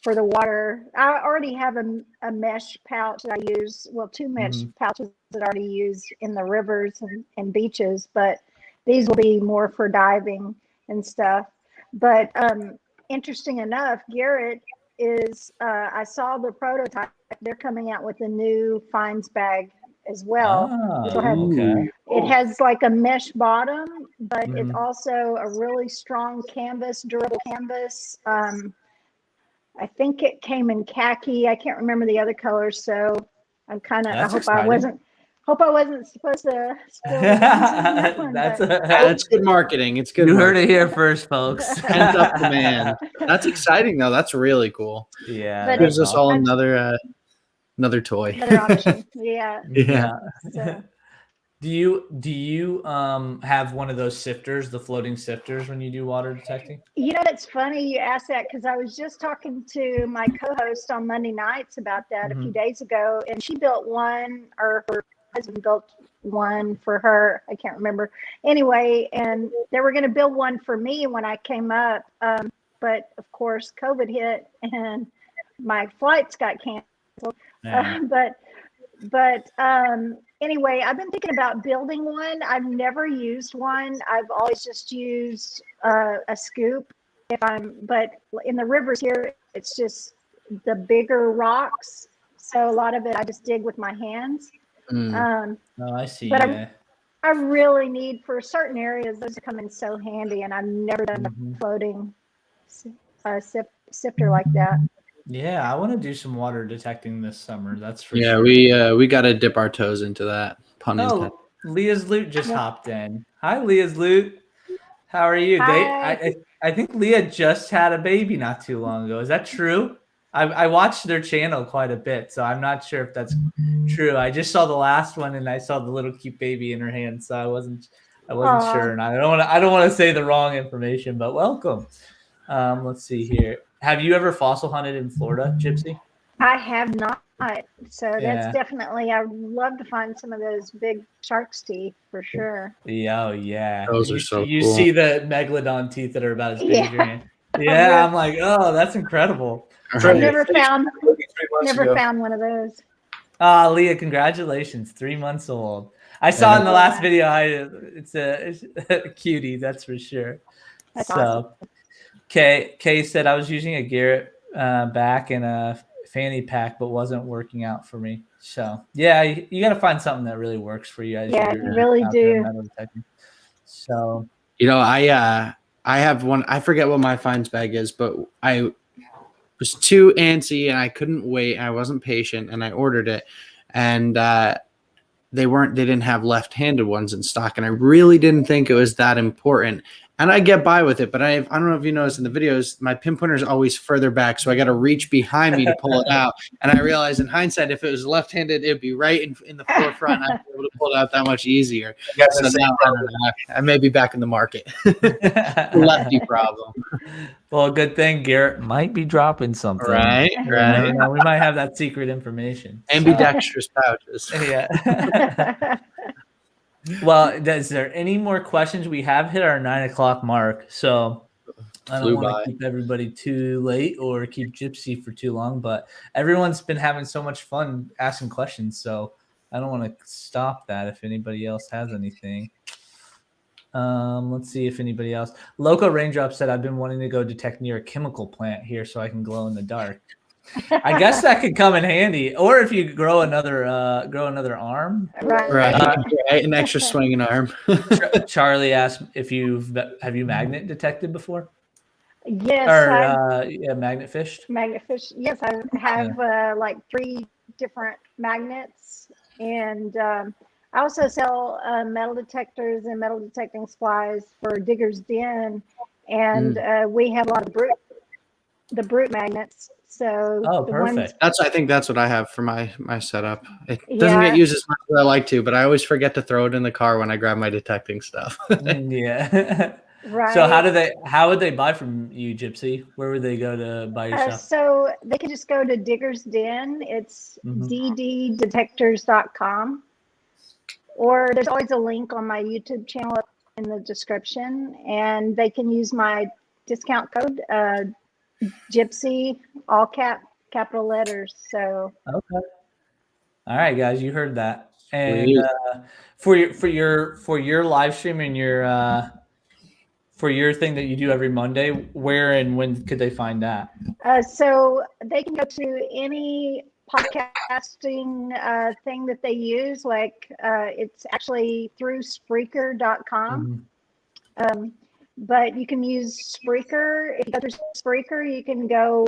Speaker 5: for the water. I already have a mesh pouch that I use. Well, 2 mesh pouches that I already use in the rivers and beaches, but these will be more for diving and stuff. But interesting enough, Garrett is, I saw the prototype. They're coming out with a new finds bag as well. It has like a mesh bottom, but it's also a really strong canvas, durable canvas. I think it came in khaki. I can't remember the other colors, so I'm kind of. I hope I wasn't supposed to spill the beans on that one.
Speaker 2: That's good marketing. It's good.
Speaker 3: You heard it here first, folks.
Speaker 2: Pent up demand. That's exciting, though. That's really cool.
Speaker 3: Yeah,
Speaker 5: But
Speaker 2: gives us all another toy.
Speaker 5: Another option. Yeah.
Speaker 2: Yeah.
Speaker 5: So.
Speaker 3: Do you have one of those sifters, the floating sifters, when you do water detecting?
Speaker 5: You know, it's funny you asked that because I was just talking to my co-host on Monday nights about that a few days ago, and she built one, or her husband built one for her. I can't remember. Anyway, and they were going to build one for me when I came up, but of course COVID hit and my flights got canceled. But anyway, I've been thinking about building one. I've never used one. I've always just used a scoop but in the rivers here, it's just the bigger rocks. So a lot of it I just dig with my hands.
Speaker 3: Oh, I see.
Speaker 5: But I really need, for certain areas, those come in so handy, and I've never done a floating sifter like that.
Speaker 3: Yeah, I want to do some water detecting this summer. That's for
Speaker 2: sure. We got to dip our toes into that. Pun intended.
Speaker 3: Leah's Loot just hopped in. Hi, Leah's Loot. How are you?
Speaker 5: Hi.
Speaker 3: I think Leah just had a baby not too long ago. Is that true? I watched their channel quite a bit, so I'm not sure if that's true. I just saw the last one, and I saw the little cute baby in her hand, so I wasn't sure, and I don't want to say the wrong information. But welcome. Let's see here. Have you ever fossil hunted in Florida, Gypsy?
Speaker 5: I have not. So that's definitely, I would love to find some of those big shark's teeth for sure.
Speaker 3: Yeah, oh, yeah.
Speaker 2: Those are so
Speaker 3: You
Speaker 2: cool.
Speaker 3: see the megalodon teeth that are about as big as your hand. Yeah, I'm like, oh, that's incredible.
Speaker 5: I've never found one of those.
Speaker 3: Leah, congratulations. 3 months old. I saw in the last video, it's a cutie, that's for sure.
Speaker 5: That's awesome.
Speaker 3: Kay said I was using a Garrett back in a fanny pack, but wasn't working out for me. So yeah, you got to find something that really works for you.
Speaker 5: Yeah, you really do.
Speaker 3: So
Speaker 2: I have one. I forget what my finds bag is, but I was too antsy and I couldn't wait. I wasn't patient, and I ordered it, and they didn't have left-handed ones in stock, and I really didn't think it was that important. And I get by with it, but I don't know if you noticed in the videos, my pin pointer is always further back, so I got to reach behind me to pull it out. And I realized in hindsight, if it was left-handed, it'd be right in the forefront. I'd be able to pull it out that much easier. So now, I may be back in the market. Lefty problem.
Speaker 3: Well, good thing Garrett might be dropping something.
Speaker 2: Right.
Speaker 3: We might have that secret information.
Speaker 2: Ambidextrous pouches.
Speaker 3: Yeah. Well, is there any more questions? We have hit our 9 o'clock mark, so I don't want to keep everybody too late or keep Gypsy for too long, but everyone's been having so much fun asking questions, so I don't want to stop that if anybody else has anything. Let's see if anybody else. Loco Raindrop said, I've been wanting to go detect near a chemical plant here so I can glow in the dark. I guess that could come in handy, or if you grow another arm,
Speaker 2: right, an extra swinging arm.
Speaker 3: Charlie asked if have you magnet detected before?
Speaker 7: Yes,
Speaker 3: or magnet fished.
Speaker 7: Magnet fish. Yes, I have like 3 different magnets, and I also sell metal detectors and metal detecting supplies for Digger's Den, and we have a lot of the brute magnets. So
Speaker 3: perfect.
Speaker 2: I think that's what I have for my setup. It doesn't get used as much as I like to, but I always forget to throw it in the car when I grab my detecting stuff.
Speaker 3: Yeah.
Speaker 7: Right.
Speaker 3: So how would they buy from you, Gypsy? Where would they go to buy your stuff?
Speaker 7: So they can just go to Digger's Den. It's dddetectors.com. Or there's always a link on my YouTube channel in the description, and they can use my discount code Gypsy, all capital letters. So
Speaker 3: okay, all right, guys, you heard that. And for your live stream and your for your thing that you do every Monday, where and when could they find that?
Speaker 7: So they can go to any podcasting thing that they use. Like it's actually through Spreaker.com. But you can use Spreaker. If you go through Spreaker, you can go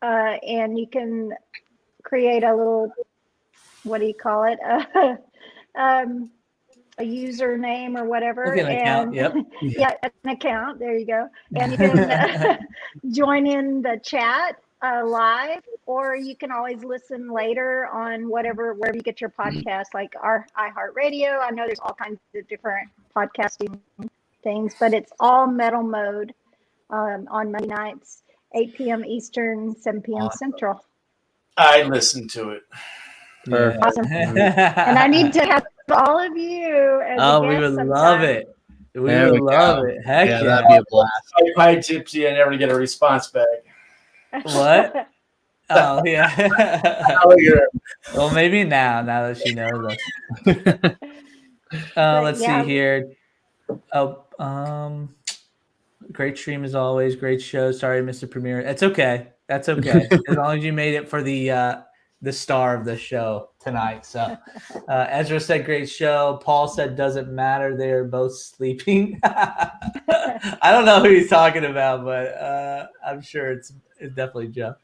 Speaker 7: and you can create a little, what do you call it? A username or whatever.
Speaker 3: Like an account, yep.
Speaker 7: Yeah, an account. There you go. And you can join in the chat live, or you can always listen later on wherever you get your podcast, like our iHeartRadio. I know there's all kinds of different podcasting things, but it's all metal mode on Monday nights, 8 p.m. Eastern, 7 p.m. Central.
Speaker 1: I listened to it.
Speaker 3: Yeah.
Speaker 7: Awesome. And I need to have all of you as
Speaker 3: we would love it. We would love it. Heck yeah.
Speaker 2: That'd be a blast.
Speaker 1: Hi, Gypsy. I never get a response back.
Speaker 3: What? Oh, yeah. Well, maybe now that she knows us. Let's see here. Great stream as always. Great show. Sorry, Mr. Premiere. It's okay. That's okay. As long as you made it for the star of the show tonight. So Ezra said great show. Paul said doesn't matter. They're both sleeping. I don't know who he's talking about, but I'm sure it's definitely Joe.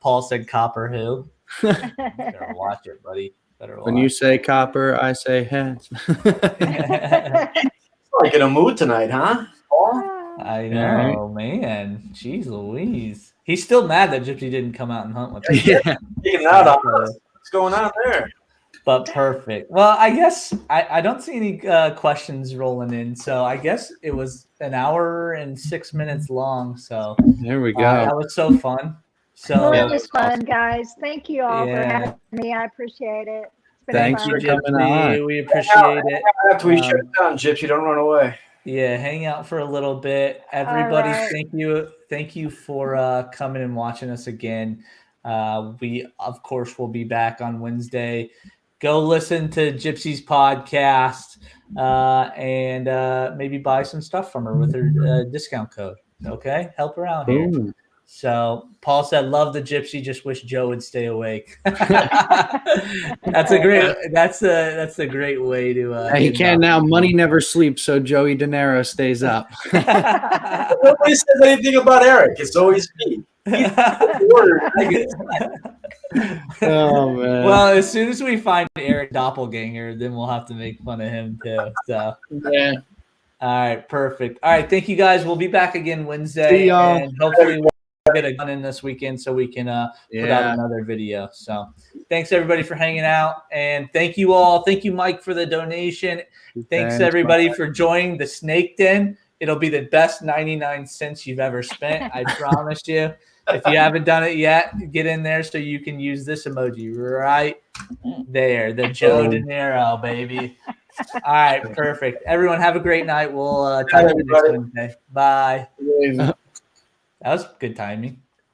Speaker 3: Paul said copper who? Better watch it, buddy. Better watch.
Speaker 2: When you say copper, I say heads.
Speaker 1: Like in a mood tonight, huh? Paul?
Speaker 3: I know, man. Jeez Louise. He's still mad that Gypsy didn't come out and hunt with him.
Speaker 2: Yeah.
Speaker 1: Taking out on us. What's going on there?
Speaker 3: But perfect. Well, I guess I don't see any questions rolling in. So I guess it was an hour and 6 minutes long. So
Speaker 2: there we go.
Speaker 3: That was so fun. So
Speaker 7: it was fun, guys. Thank you all for having me. I appreciate it.
Speaker 2: Thanks for coming on.
Speaker 3: We appreciate it.
Speaker 1: After we shut down, Gypsy, don't run away.
Speaker 3: Yeah, hang out for a little bit. Everybody, thank you for coming and watching us again. We, of course, will be back on Wednesday. Go listen to Gypsy's podcast and maybe buy some stuff from her with her discount code. Okay? Help her out here.
Speaker 2: Ooh.
Speaker 3: So Paul said, love the Gypsy, just wish Joe would stay awake. That's a great way to
Speaker 2: he can now. Money never sleeps, so Joey De Niro stays up.
Speaker 1: Nobody says anything about Eric. It's always me.
Speaker 2: Oh man.
Speaker 3: Well, as soon as we find Eric Doppelganger, then we'll have to make fun of him too. So
Speaker 2: yeah.
Speaker 3: All right, perfect. All right, thank you guys. We'll be back again Wednesday,
Speaker 2: See y'all.
Speaker 3: and hopefully we'll get a gun in this weekend so we can put out another video. So thanks everybody for hanging out, and thank you all. Thank you, Mike, for the donation. Thanks everybody for joining the Snake Den. It'll be the best 99 cents you've ever spent. I promise you. If you haven't done it yet, get in there so you can use this emoji right there. The Joe De Niro, baby. All right, perfect. Everyone have a great night. We'll talk to you next Wednesday. Bye. That was good timing.